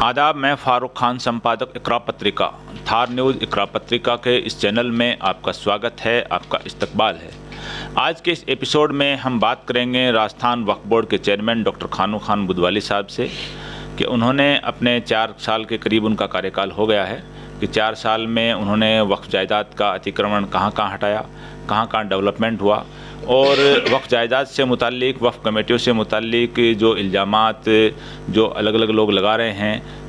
आदाब, मैं फ़ारूक खान, संपादक इकरा पत्रिका। थार न्यूज़ इकरा पत्रिका के इस चैनल में आपका स्वागत है, आपका इस्तकबाल है। आज के इस एपिसोड में हम बात करेंगे राजस्थान वक्फ बोर्ड के चेयरमैन डॉक्टर खानू खान बुदवाली साहब से कि उन्होंने अपने 4 साल के करीब उनका कार्यकाल हो गया है कि 4 साल में उन्होंने वक्फ जायदाद का अतिक्रमण कहाँ कहाँ हटाया, कहाँ कहाँ डेवलपमेंट हुआ और वक्फ जायदाद से मुताल्लिक, वक्फ कमेटियों से मुताल्लिक जो इल्ज़ामात जो अलग अलग लोग लगा रहे हैं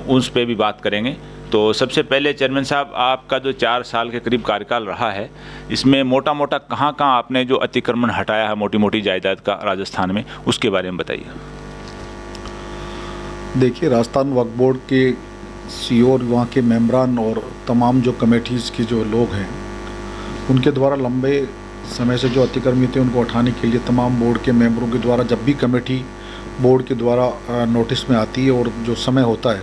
उस पे भी बात करेंगे। तो सबसे पहले चेयरमैन साहब, आपका जो 4 साल के करीब कार्यकाल रहा है, इसमें मोटा मोटा कहाँ कहाँ आपने जो अतिक्रमण हटाया है मोटी मोटी जायदाद का राजस्थान में, उसके बारे में बताइए। देखिए, राजस्थान वक्फ बोर्ड के सीईओ और वहाँ के मेंबरान और तमाम जो कमेटीज़ के जो लोग हैं, उनके द्वारा लंबे समय से जो अतिक्रमित है उनको उठाने के लिए तमाम बोर्ड के मेंबरों के द्वारा जब भी कमेटी बोर्ड के द्वारा नोटिस में आती है और जो समय होता है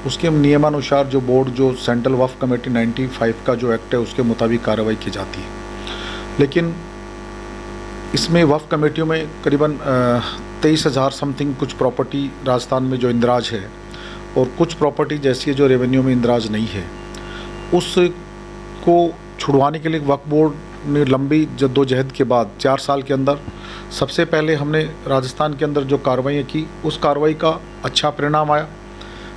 उसके नियमानुसार जो बोर्ड जो सेंट्रल वक्फ कमेटी 95 का जो एक्ट है उसके मुताबिक कार्रवाई की जाती है। लेकिन इसमें वक्फ कमेटियों में करीबन 23,000 समथिंग कुछ प्रॉपर्टी राजस्थान में जो इंदराज है और कुछ प्रॉपर्टी जैसी है जो रेवेन्यू में इंदराज नहीं है, उसको छुड़वाने के लिए वक्फ बोर्ड ने लंबी जद्दोजहद के बाद 4 साल के अंदर सबसे पहले हमने राजस्थान के अंदर जो कार्रवाई की, उस कार्रवाई का अच्छा परिणाम आया।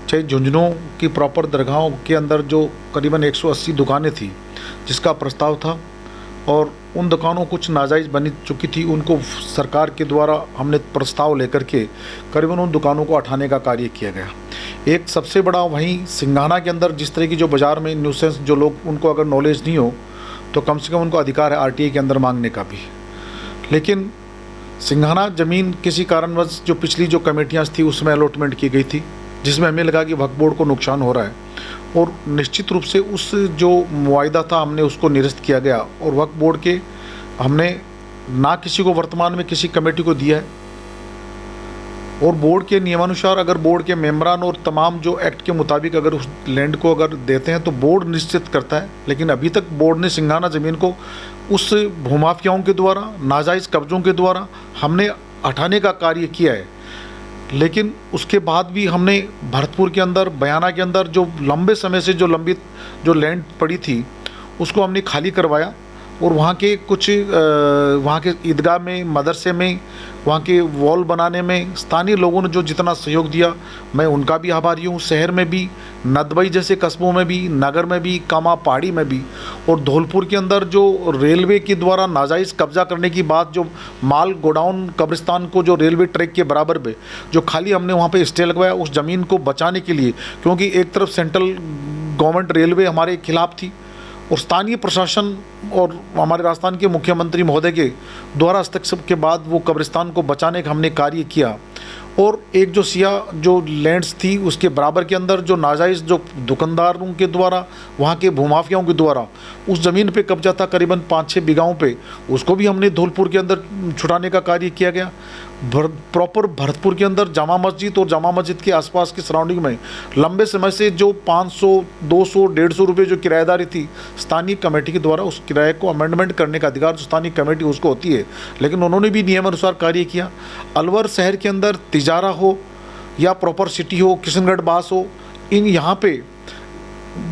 चाहे झुंझुनू की प्रॉपर दरगाहों के अंदर जो करीबन 180 दुकानें थी जिसका प्रस्ताव था और उन दुकानों कुछ नाजायज़ बनी चुकी थी, उनको सरकार के द्वारा हमने प्रस्ताव लेकर के करीबन उन दुकानों को हटाने का कार्य किया गया। एक सबसे बड़ा वहीं सिंघाना के अंदर जिस तरह की जो बाज़ार में न्यूसेंस जो लोग, उनको अगर नॉलेज नहीं हो तो कम से कम उनको अधिकार है आरटीआई के अंदर मांगने का भी। लेकिन सिंघाना ज़मीन किसी कारणवश जो पिछली जो कमेटियाँ थी उसमें अलॉटमेंट की गई थी, जिसमें हमें लगा कि वक्फ बोर्ड को नुकसान हो रहा है और निश्चित रूप से उस जो मुआयदा था हमने उसको निरस्त किया गया और वक्फ बोर्ड के हमने ना किसी को वर्तमान में किसी कमेटी को दिया है और बोर्ड के नियमानुसार अगर बोर्ड के मेंबरान और तमाम जो एक्ट के मुताबिक अगर उस लैंड को अगर देते हैं तो बोर्ड निश्चित करता है। लेकिन अभी तक बोर्ड ने सिंघाना ज़मीन को उस भूमाफियाओं के द्वारा, नाजायज़ कब्ज़ों के द्वारा हमने हटाने का कार्य किया है। लेकिन उसके बाद भी हमने भरतपुर के अंदर, बयाना के अंदर जो लंबे समय से जो लंबित जो लैंड पड़ी थी उसको हमने खाली करवाया और वहाँ के कुछ वहाँ के ईदगाह में, मदरसे में, वहाँ के वॉल बनाने में स्थानीय लोगों ने जो जितना सहयोग दिया, मैं उनका भी आभारी हूँ। शहर में भी, नदबई जैसे कस्बों में भी, नगर में भी, कामा पहाड़ी में भी और धौलपुर के अंदर जो रेलवे के द्वारा नाजायज़ कब्जा करने की बात, जो माल गोडाउन कब्रिस्तान को जो रेलवे ट्रैक के बराबर पे जो खाली हमने वहाँ पे स्टे लगवाया उस ज़मीन को बचाने के लिए, क्योंकि एक तरफ सेंट्रल गवर्नमेंट रेलवे हमारे खिलाफ थी और स्थानीय प्रशासन और हमारे राजस्थान के मुख्यमंत्री महोदय के द्वारा हस्तक्षेप के बाद वो कब्रिस्तान को बचाने का हमने कार्य किया और एक जो सिया जो लैंड्स थी उसके बराबर के अंदर जो नाजायज़ जो दुकानदारों के द्वारा, वहाँ के भूमाफियाओं के द्वारा उस ज़मीन पे कब्जा था करीबन 5-6 बीघाओं पे, उसको भी हमने धौलपुर के अंदर छुड़ाने का कार्य किया गया। प्रॉपर भरतपुर के अंदर जामा मस्जिद और जामा मस्जिद के आसपास की सराउंडिंग में लंबे समय से जो 500, 200, 150 रुपये जो किराएदारी थी, स्थानीय कमेटी के द्वारा उस किराए को अमेंडमेंट करने का अधिकार जो स्थानीय कमेटी उसको होती है, लेकिन उन्होंने भी नियमानुसार कार्य किया। अलवर शहर के अंदर तिजारा हो या प्रॉपर सिटी हो, किशनगढ़ बास हो, इन यहाँ पे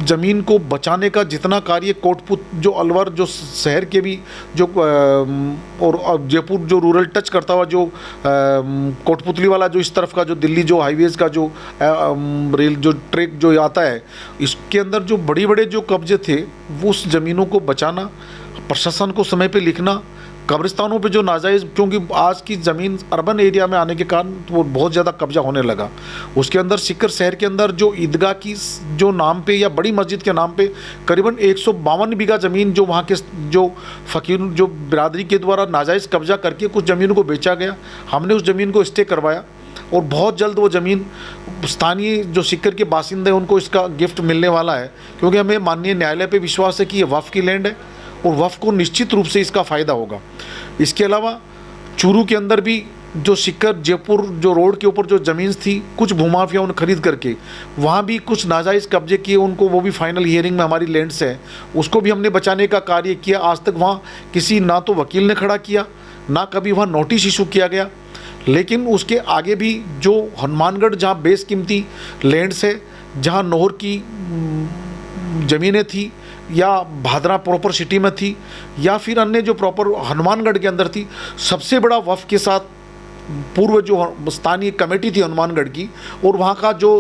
ज़मीन को बचाने का जितना कार्य कोटपुत जो अलवर जो शहर के भी जो और जयपुर जो रूरल टच करता हुआ जो कोटपुतली वाला जो इस तरफ का जो दिल्ली जो हाईवेज़ का जो रेल जो ट्रैक जो आता है, इसके अंदर जो बड़े बड़े जो कब्जे थे वो उस ज़मीनों को बचाना, प्रशासन को समय पे लिखना, कब्रिस्तानों पे जो नाजायज़, क्योंकि आज की ज़मीन अर्बन एरिया में आने के कारण वो बहुत ज़्यादा कब्जा होने लगा। उसके अंदर सीकर शहर के अंदर जो ईदगाह की जो नाम पे या बड़ी मस्जिद के नाम पे करीबन 152 बीघा ज़मीन जो वहाँ के जो फ़कीर जो बिरादरी के द्वारा नाजायज़ कब्जा करके कुछ ज़मीन को बेचा गया, हमने उस ज़मीन को स्टे करवाया और बहुत जल्द वो ज़मीन स्थानीय जो सीकर के बासिंदे हैं उनको इसका गिफ्ट मिलने वाला है, क्योंकि हमें माननीय न्यायालय पे विश्वास है कि ये वक्फ की लैंड है और वक्फ को निश्चित रूप से इसका फ़ायदा होगा। इसके अलावा चूरू के अंदर भी जो सीकर जयपुर जो रोड के ऊपर जो ज़मीन थी कुछ भूमाफियाओं ने खरीद करके वहाँ भी कुछ नाजायज़ कब्जे किए, उनको वो भी फाइनल हियरिंग में हमारी लैंड्स है, उसको भी हमने बचाने का कार्य किया। आज तक वहाँ किसी ना तो वकील ने खड़ा किया, ना कभी वहाँ नोटिस इशू किया गया। लेकिन उसके आगे भी जो हनुमानगढ़ जहाँ बेशकीमती लैंड्स है, जहाँ नौहर की ज़मीनें थी या भादरा प्रॉपर सिटी में थी या फिर अन्य जो प्रॉपर हनुमानगढ़ के अंदर थी, सबसे बड़ा वफ़ के साथ पूर्व जो स्थानीय कमेटी थी हनुमानगढ़ की और वहाँ का जो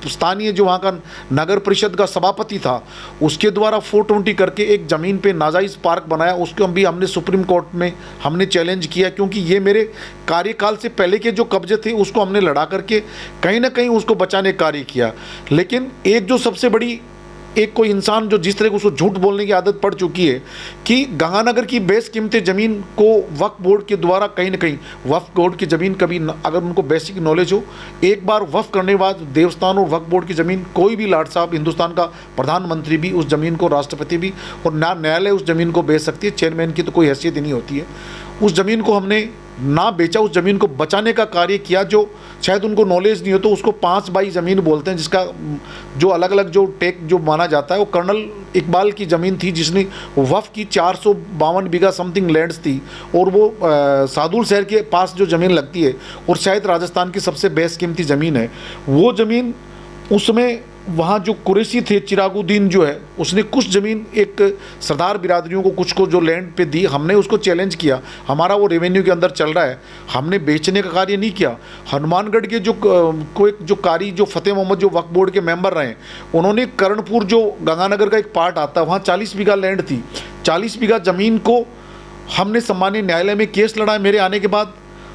स्थानीय जो वहाँ का नगर परिषद का सभापति था, उसके द्वारा 420 करके एक ज़मीन पे नाजायज़ पार्क बनाया। उसको भी हमने सुप्रीम कोर्ट में हमने चैलेंज किया, क्योंकि ये मेरे कार्यकाल से पहले के जो कब्जे थे उसको हमने लड़ा करके कहीं ना कहीं उसको बचाने का कार्य किया। लेकिन एक जो सबसे बड़ी एक कोई इंसान जो जिस तरह को उसको झूठ बोलने की आदत पड़ चुकी है कि गंगानगर की बेशकीमती ज़मीन को वक्फ बोर्ड के द्वारा कहीं ना कहीं, वक्फ बोर्ड की ज़मीन कभी अगर उनको बेसिक नॉलेज हो, एक बार वक्फ करने के बाद देवस्थान और वक्फ बोर्ड की ज़मीन कोई भी लाट साहब, हिंदुस्तान का प्रधानमंत्री भी उस ज़मीन को, राष्ट्रपति भी और न्यायालय उस ज़मीन को बेच सकती है। चेयरमैन की तो कोई हैसियत ही नहीं होती है। उस ज़मीन को हमने ना बेचा, उस ज़मीन को बचाने का कार्य किया। जो शायद उनको नॉलेज नहीं हो तो उसको 5 बाई ज़मीन बोलते हैं, जिसका जो अलग अलग जो टेक जो माना जाता है वो कर्नल इकबाल की ज़मीन थी, जिसने वफ़ की 452 बीघा समथिंग लैंड्स थी और वो सादुल शहर के पास जो ज़मीन लगती है और शायद राजस्थान की सबसे बेशकीमती ज़मीन है। वो ज़मीन उसमें वहाँ जो कुरैशी थे, चिरागुद्दीन जो है, उसने कुछ ज़मीन एक सरदार बिरादरियों को कुछ को जो लैंड पे दी। हमने उसको चैलेंज किया, हमारा वो रेवेन्यू के अंदर चल रहा है, हमने बेचने का कार्य नहीं किया। हनुमानगढ़ के जो कोई जो कारी जो फतेह मोहम्मद जो वक्फ बोर्ड के मेंबर रहे, उन्होंने कर्णपुर जो गंगानगर का एक पार्ट आता है, वहाँ 40 बीघा लैंड थी। 40 बीघा ज़मीन को हमने सम्मानीय न्यायालय में केस लड़ा। मेरे आने के बाद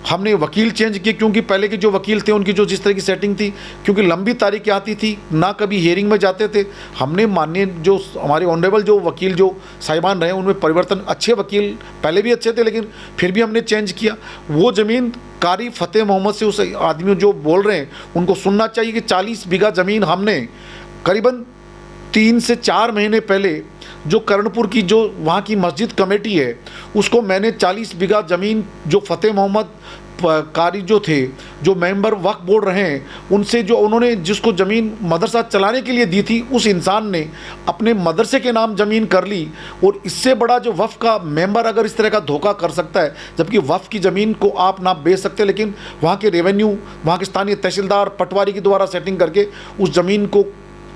हमने वकील चेंज किए, क्योंकि पहले के जो वकील थे उनकी जो जिस तरह की सेटिंग थी, क्योंकि लंबी तारीखें आती थी, ना कभी हियरिंग में जाते थे। हमने माननीय जो हमारे ऑनरेबल जो वकील जो साहिबान रहे, उनमें परिवर्तन, अच्छे वकील पहले भी अच्छे थे लेकिन फिर भी हमने चेंज किया। वो ज़मीन कारी फतेह मोहम्मद से उस आदमी जो बोल रहे हैं उनको सुनना चाहिए कि 40 बीघा ज़मीन हमने करीबन 3 से 4 महीने पहले जो कर्णपुर की जो वहाँ की मस्जिद कमेटी है, उसको मैंने 40 बीघा ज़मीन जो फतेह मोहम्मद कारी जो थे, जो मेंबर वक्फ बोर्ड रहे हैं, उनसे जो उन्होंने जिसको ज़मीन मदरसा चलाने के लिए दी थी, उस इंसान ने अपने मदरसे के नाम ज़मीन कर ली। और इससे बड़ा जो वक्फ का मेंबर अगर इस तरह का धोखा कर सकता है, जबकि वक्फ की ज़मीन को आप ना बेच सकते, लेकिन वहाँ के रेवेन्यू, वहाँ के स्थानीय तहसीलदार, पटवारी के द्वारा सेटिंग करके उस ज़मीन को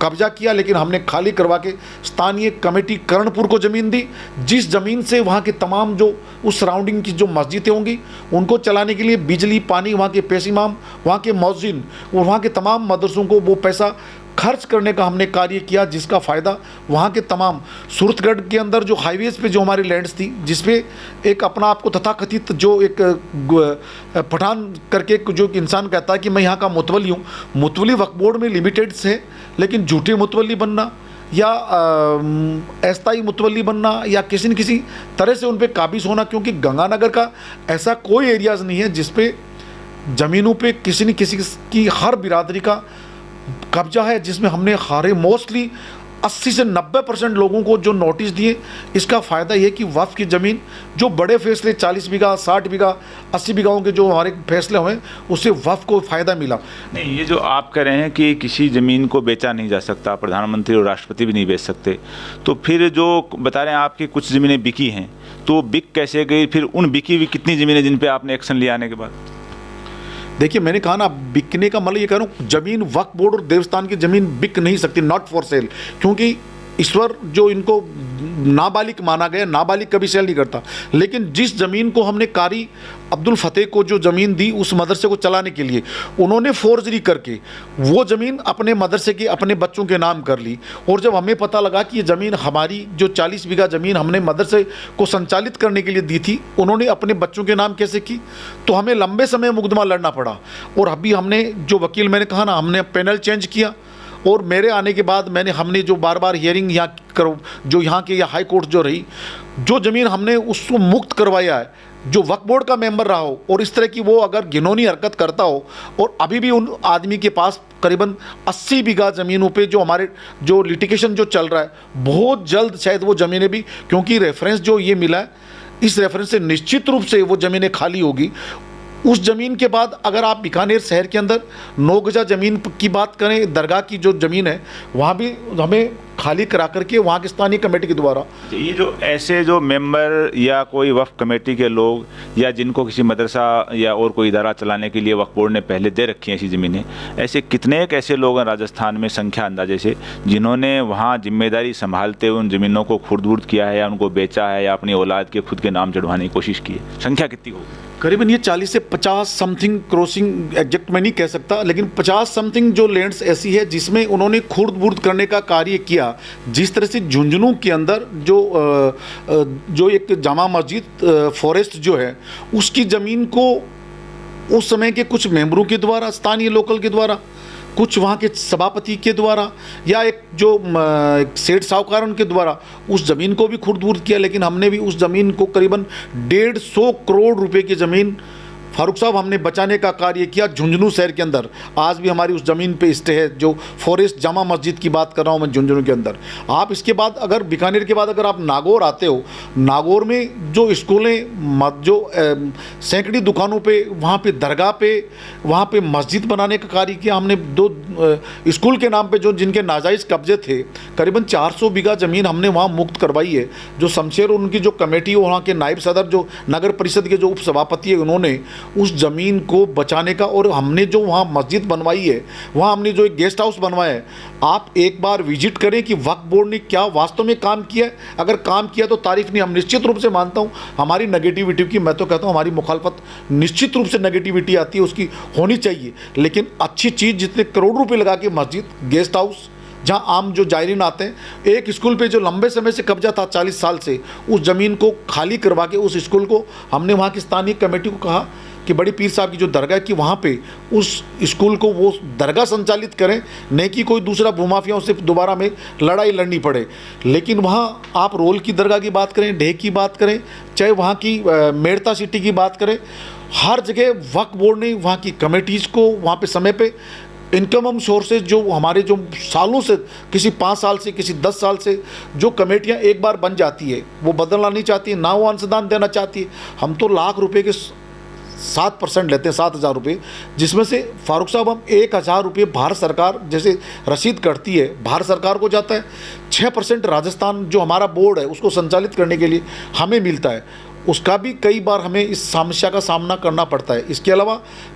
कब्जा किया। लेकिन हमने खाली करवा के स्थानीय कमेटी कर्णपुर को ज़मीन दी, जिस ज़मीन से वहाँ के तमाम जो उस सराउंडिंग की जो मस्जिदें होंगी उनको चलाने के लिए बिजली, पानी, वहाँ के पेश इमाम, वहाँ के मौज़िन और वहाँ के तमाम मदरसों को वो पैसा खर्च करने का हमने कार्य किया, जिसका फ़ायदा वहाँ के तमाम सूरतगढ़ के अंदर जो हाईवेज़ पे जो हमारी लैंड्स थी, जिसपे एक अपना आपको तथाकथित जो एक पठान करके जो इंसान कहता है कि मैं यहाँ का मुतवली हूँ, मुतवली वक्फ बोर्ड में लिमिटेड है, लेकिन झूठे मुतवली बनना या अस्थायी मुतवली बनना या किसी न किसी तरह से उन पर काबिज होना, क्योंकि गंगानगर का ऐसा कोई एरियाज़ नहीं है जिसपे ज़मीनों पे किसी न किसी की हर बिरादरी का कब्जा है, जिसमें हमने हारे मोस्टली 80 से 90% लोगों को जो नोटिस दिए। इसका फ़ायदा ये कि वफ़ की ज़मीन जो बड़े फैसले 40 बीघा, 60 बीघा, 80 बीघाओं के जो हमारे फैसले हुए, उससे वफ़ को फ़ायदा मिला। नहीं, ये जो आप कह रहे हैं कि किसी ज़मीन को बेचा नहीं जा सकता, प्रधानमंत्री और राष्ट्रपति भी नहीं बेच सकते, तो फिर जो बता रहे हैं आपकी कुछ ज़मीनें बिकी हैं, तो बिक कैसे गई? फिर उन बिकी हुई कितनी ज़मीनें जिन पर आपने एक्शन लिया आने के बाद? देखिए, मैंने कहा ना, बिकने का मतलब ये कह रहा हूँ, ज़मीन वक्फ बोर्ड और देवस्थान की ज़मीन बिक नहीं सकती, नॉट फॉर सेल, क्योंकि ईश्वर जो इनको नाबालिग माना गया, नाबालिग कभी सेल नहीं करता। लेकिन जिस ज़मीन को हमने कारी अब्दुल फतेह को जो ज़मीन दी उस मदरसे को चलाने के लिए, उन्होंने फोर्जरी करके वो ज़मीन अपने मदरसे के अपने बच्चों के नाम कर ली। और जब हमें पता लगा कि ये ज़मीन हमारी जो 40 बीघा ज़मीन हमने मदरसे को संचालित करने के लिए दी थी, उन्होंने अपने बच्चों के नाम कैसे की, तो हमें लंबे समय मुकदमा लड़ना पड़ा। और अभी हमने जो वकील, मैंने कहा ना, हमने पैनल चेंज किया और मेरे आने के बाद हमने जो बार बार हियरिंग यहाँ करो, जो यहाँ के या हाई कोर्ट जो रही, जो ज़मीन हमने उसको मुक्त करवाया है, जो वक्फ बोर्ड का मेंबर रहा हो और इस तरह की वो अगर घिनौनी हरकत करता हो, और अभी भी उन आदमी के पास करीबन 80 बीघा ज़मीनों पे जो हमारे जो लिटिगेशन जो चल रहा है, बहुत जल्द शायद वो ज़मीनें भी, क्योंकि रेफरेंस जो ये मिला है, इस रेफरेंस से निश्चित रूप से वो ज़मीनें खाली होगी। उस ज़मीन के बाद अगर आप बीकानेर शहर के अंदर 9 गजा ज़मीन की बात करें, दरगाह की जो ज़मीन है, वहाँ भी हमें खाली करा करके वहाँ की स्थानीय कमेटी के द्वारा। ये जो ऐसे जो मेंबर या कोई वक्फ कमेटी के लोग या जिनको किसी मदरसा या और कोई इदारा चलाने के लिए वक्फ बोर्ड ने पहले दे रखी हैं ऐसी ज़मीनें, ऐसे कितने एक ऐसे लोग हैं राजस्थान में संख्या अंदाजे से जिन्होंने वहाँ जिम्मेदारी संभालते हुए उन ज़मीनों को खुर्द-बुर्द किया है या उनको बेचा है या अपनी औलाद के खुद के नाम चढ़वाने की कोशिश की है? संख्या कितनी होगी? करीबन ये 40 से 50 समथिंग क्रॉसिंग, एग्जैक्ट मैं नहीं कह सकता, लेकिन 50 समथिंग जो लैंड्स ऐसी है जिसमें उन्होंने खुर्द बुर्द करने का कार्य किया। जिस तरह से झुंझुनू के अंदर जो एक जामा मस्जिद फॉरेस्ट जो है उसकी ज़मीन को उस समय के कुछ मेंबरों के द्वारा, स्थानीय लोकल के द्वारा, कुछ वहाँ के सभापति के द्वारा या एक जो सेठ साहूकार के द्वारा उस ज़मीन को भी खुर्द-बुर्द किया। लेकिन हमने भी उस ज़मीन को करीबन 150 करोड़ रुपए की ज़मीन फारूक साहब हमने बचाने का कार्य किया झुंझुनू शहर के अंदर। आज भी हमारी उस ज़मीन पे स्टे है, जो फॉरेस्ट जामा मस्जिद की बात कर रहा हूँ मैं झुंझुनू के अंदर। आप इसके बाद अगर बीकानेर के बाद अगर आप नागौर आते हो, नागौर में जो स्कूलें, जो सैकड़ी दुकानों पे, वहाँ पे दरगाह पे, वहाँ पे मस्जिद बनाने का कार्य किया हमने। 2 स्कूल के नाम पे जो जिनके नाजायज़ कब्जे थे, करीबन 400 बीघा ज़मीन हमने वहाँ मुक्त करवाई है। जो शमशेर उनकी जो कमेटी, वहाँ के नायब सदर, जो नगर परिषद के जो उप सभापति है, उन्होंने उस ज़मीन को बचाने का, और हमने जो वहाँ मस्जिद बनवाई है, वहाँ हमने जो एक गेस्ट हाउस बनवाया है, आप एक बार विजिट करें कि वक्फ बोर्ड ने क्या वास्तव में काम किया है। अगर काम किया तो तारीफ नहीं, हम निश्चित रूप से मानता हूँ हमारी नेगेटिविटी की, मैं तो कहता हूँ हमारी मुखालफत निश्चित रूप से नेगेटिविटी आती है, उसकी होनी चाहिए। लेकिन अच्छी चीज़, जितने करोड़ रुपये लगा के मस्जिद, गेस्ट हाउस, जहाँ आम जो जायरीन आते हैं, एक स्कूल पे जो लंबे समय से कब्जा था 40 साल से, उस ज़मीन को खाली करवा के उस स्कूल को हमने वहाँ की स्थानीय कमेटी को कहा कि बड़ी पीर साहब की जो दरगाह की वहाँ पे उस स्कूल को वो दरगाह संचालित करें, नहीं कि कोई दूसरा भूमाफियाओं से दोबारा में लड़ाई लड़नी पड़े। लेकिन वहाँ आप रोल की दरगाह की बात करें, ढेक की बात करें, चाहे वहाँ की मेड़ता सिटी की बात करें, हर जगह वक्फ बोर्ड ने वहाँ की कमेटीज़ को वहाँ पे समय पे इनकम सोर्सेज, जो हमारे जो सालों से, किसी 5 साल से, किसी 10 साल से जो कमेटियां एक बार बन जाती है, वो बदलना नहीं चाहती है, ना वो अंशदान देना चाहती है। हम तो लाख रुपए के 7% लेते हैं, 7,000 रुपये, जिसमें से फारूक साहब हम 1,000 रुपये भारत सरकार जैसे रसीद कटती है, भारत सरकार को जाता है। 6% राजस्थान जो हमारा बोर्ड है उसको संचालित करने के लिए हमें मिलता है, उसका भी कई बार हमें इस समस्या का सामना करना पड़ता है। इसके अलावा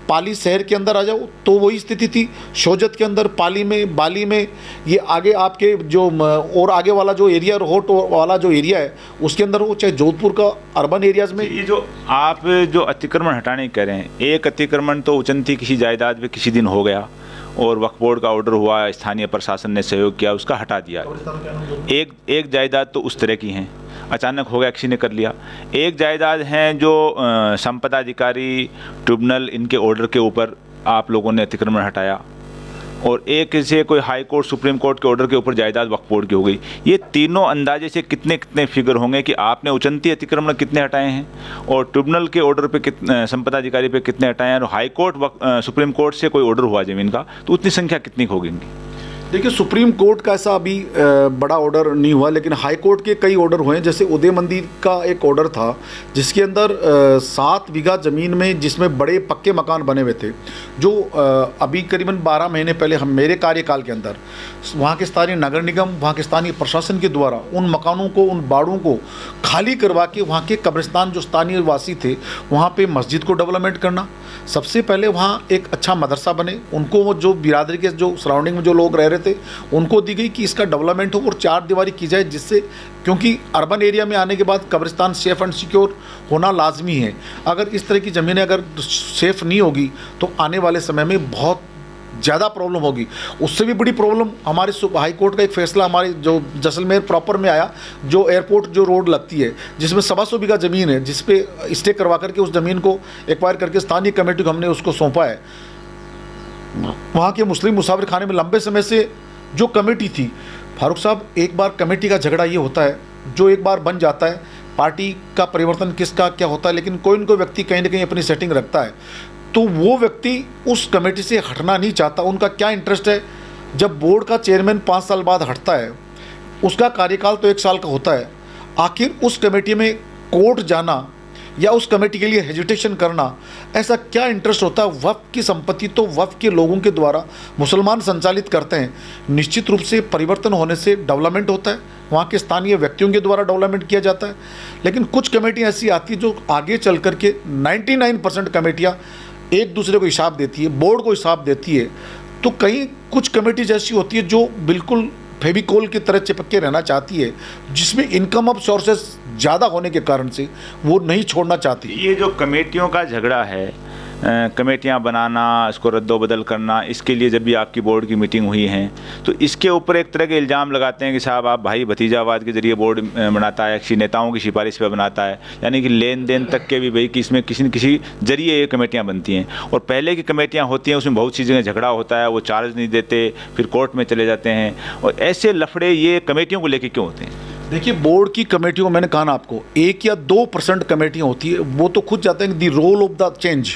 पाली शहर के अंदर आ जाओ तो वही स्थिति थी, शोजत के अंदर, पाली में, बाली में, ये आगे आपके जो और आगे वाला जो एरिया, रोहट वाला जो एरिया है, उसके अंदर वो, चाहे जोधपुर का अर्बन एरियाज़ में। ये जो आप जो अतिक्रमण हटाने कह रहे हैं, एक अतिक्रमण तो उचंती किसी जायदाद पे किसी दिन हो गया और वक्फ बोर्ड का ऑर्डर हुआ, स्थानीय प्रशासन ने सहयोग किया, उसका हटा दिया। एक जायदाद तो उस तरह की हैं, अचानक हो गया, किसी ने कर लिया। एक जायदाद हैं जो संपदा अधिकारी, ट्रिब्यूनल, इनके ऑर्डर के ऊपर आप लोगों ने अतिक्रमण हटाया, और एक से कोई हाई कोर्ट, सुप्रीम कोर्ट के ऑर्डर के ऊपर जायदाद वक्फ बोर्ड की हो गई। ये तीनों अंदाजे से कितने कितने फिगर होंगे कि आपने उचंती अतिक्रमण कितने हटाए हैं, और ट्रिब्यूनल के ऑर्डर पे कितने, संपदा अधिकारी पे कितने हटाए हैं, और हाई कोर्ट, सुप्रीम कोर्ट से कोई ऑर्डर हुआ ज़मीन का, तो उतनी संख्या कितनी होगी? देखिए, सुप्रीम कोर्ट का ऐसा अभी बड़ा ऑर्डर नहीं हुआ, लेकिन हाई कोर्ट के कई ऑर्डर हुए हैं। जैसे उदय मंदिर का एक ऑर्डर था जिसके अंदर 7 बीघा ज़मीन में, जिसमें बड़े पक्के मकान बने हुए थे, जो अभी करीबन 12 महीने पहले हम, मेरे कार्यकाल के अंदर, वहाँ के स्थानीय नगर निगम, वहाँ के स्थानीय प्रशासन के द्वारा उन मकानों को, उन बाड़ों को खाली करवा के वहाँ के कब्रिस्तान, जो स्थानीय वासी थे, वहाँ पर मस्जिद को डेवलपमेंट करना। सबसे पहले वहाँ एक अच्छा मदरसा बने, उनको वो जो बिरादरी के जो सराउंडिंग में जो लोग रह रहे थे उनको दी गई कि इसका डेवलपमेंट हो और 4 दीवारी की जाए, जिससे, क्योंकि अर्बन एरिया में आने के बाद कब्रिस्तान सेफ एंड सिक्योर होना लाजमी है। अगर इस तरह की ज़मीनें अगर सेफ नहीं होगी तो आने वाले समय में बहुत ज़्यादा प्रॉब्लम होगी। उससे भी बड़ी प्रॉब्लम, हमारे हाई कोर्ट का एक फैसला हमारे जो जैसलमेर प्रॉपर में आया, जो एयरपोर्ट जो रोड लगती है, जिसमें 125 बीघा ज़मीन है, जिस पे स्टे करवा करके उस ज़मीन को एक्वायर करके स्थानीय कमेटी को हमने उसको सौंपा है। वहाँ के मुस्लिम मुसाफिर खाने में लंबे समय से जो कमेटी थी, फारूक साहब, एक बार कमेटी का झगड़ा ये होता है, जो एक बार बन जाता है, पार्टी का परिवर्तन किसका क्या होता है, लेकिन कोई न कोई व्यक्ति कहीं ना कहीं अपनी सेटिंग रखता है, तो वो व्यक्ति उस कमेटी से हटना नहीं चाहता। उनका क्या इंटरेस्ट है, जब बोर्ड का चेयरमैन 5 साल बाद हटता है, उसका कार्यकाल तो 1 साल का होता है, आखिर उस कमेटी में कोर्ट जाना या उस कमेटी के लिए हेजिटेशन करना, ऐसा क्या इंटरेस्ट होता है? वक्फ की संपत्ति तो वक्फ के लोगों के द्वारा मुसलमान संचालित करते हैं। निश्चित रूप से परिवर्तन होने से डेवलपमेंट होता है, वहाँ के स्थानीय व्यक्तियों के द्वारा डेवलपमेंट किया जाता है। लेकिन कुछ कमेटियाँ ऐसी आती है जो आगे चल करके 99% कमेटियाँ एक दूसरे को हिसाब देती है, बोर्ड को हिसाब देती है। तो कहीं कुछ कमेटीज ऐसी होती है जो बिल्कुल फेविकोल की तरह चिपक के रहना चाहती है, जिसमें इनकम ऑफ सोर्सेस ज़्यादा होने के कारण से वो नहीं छोड़ना चाहती। ये जो कमेटियों का झगड़ा है, कमेटियां बनाना, इसको रद्दोबदल करना, इसके लिए जब भी आपकी बोर्ड की मीटिंग हुई है तो इसके ऊपर एक तरह के इल्ज़ाम लगाते हैं कि साहब आप भाई भतीजावाद के ज़रिए बोर्ड बनाता है, किसी नेताओं की सिफारिश पे बनाता है, यानी कि लेन देन तक के भी भाई कि इसमें किसी न किसी जरिए ये कमेटियाँ बनती हैं। और पहले की कमेटियाँ होती हैं उसमें बहुत सी जगह झगड़ा होता है, वो चार्ज नहीं देते, फिर कोर्ट में चले जाते हैं। और ऐसे लफड़े ये कमेटियों को लेकर क्यों होते हैं? देखिए, बोर्ड की कमेटियों, मैंने कहा ना आपको, 1 या 2% कमेटियाँ होती है, वो तो खुद चाहते हैं कि दी रोल ऑफ द चेंज।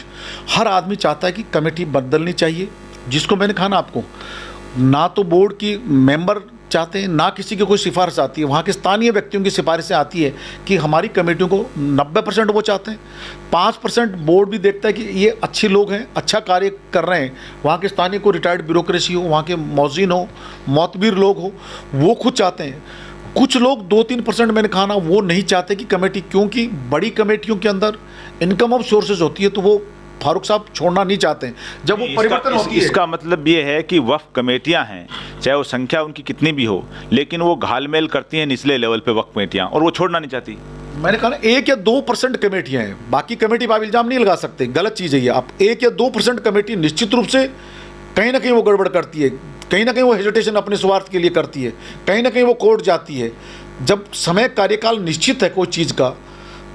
हर आदमी चाहता है कि कमेटी बदलनी चाहिए, जिसको मैंने कहा ना आपको, ना तो बोर्ड की मेंबर चाहते हैं, ना किसी की कोई सिफारिश आती है। वहाँ के स्थानीय व्यक्तियों की सिफारिशें आती है कि हमारी कमेटियों को 90% वो चाहते हैं। 5% बोर्ड भी देखता है कि ये अच्छे लोग हैं, अच्छा कार्य कर रहे हैं। वहाँ के स्थानीय को रिटायर्ड ब्यूरोक्रेसी हो, वहाँ के मौजिन हो, मोतबिर लोग हो, वो खुद चाहते हैं। कुछ लोग 2-3% मैंने कहा ना, वो नहीं चाहते कि कमेटी, क्योंकि बड़ी कमेटियों के अंदर इनकम ऑफ सोर्सेज होती है, तो वो फारूक साहब छोड़ना नहीं चाहते हैं जब वो परिवर्तन होती है। इसका मतलब ये है कि वक्फ कमेटियां हैं, चाहे वो संख्या उनकी कितनी भी हो, लेकिन वो घालमेल करती हैं निचले लेवल पे वक्फ कमेटियां, और वो छोड़ना नहीं चाहती। मैंने कहा ना 1 या 2% कमेटियां हैं, बाकी कमेटी पर आप इल्ज़ाम नहीं लगा सकते, गलत चीज़ है ये। आप 1 या 2% कमेटी निश्चित रूप से कहीं ना कहीं वो गड़बड़ करती है, कहीं ना कहीं वो हेजिटेशन अपने स्वार्थ के लिए करती है, कहीं ना कहीं वो कोर्ट जाती है। जब समय कार्यकाल निश्चित है कोई चीज़ का,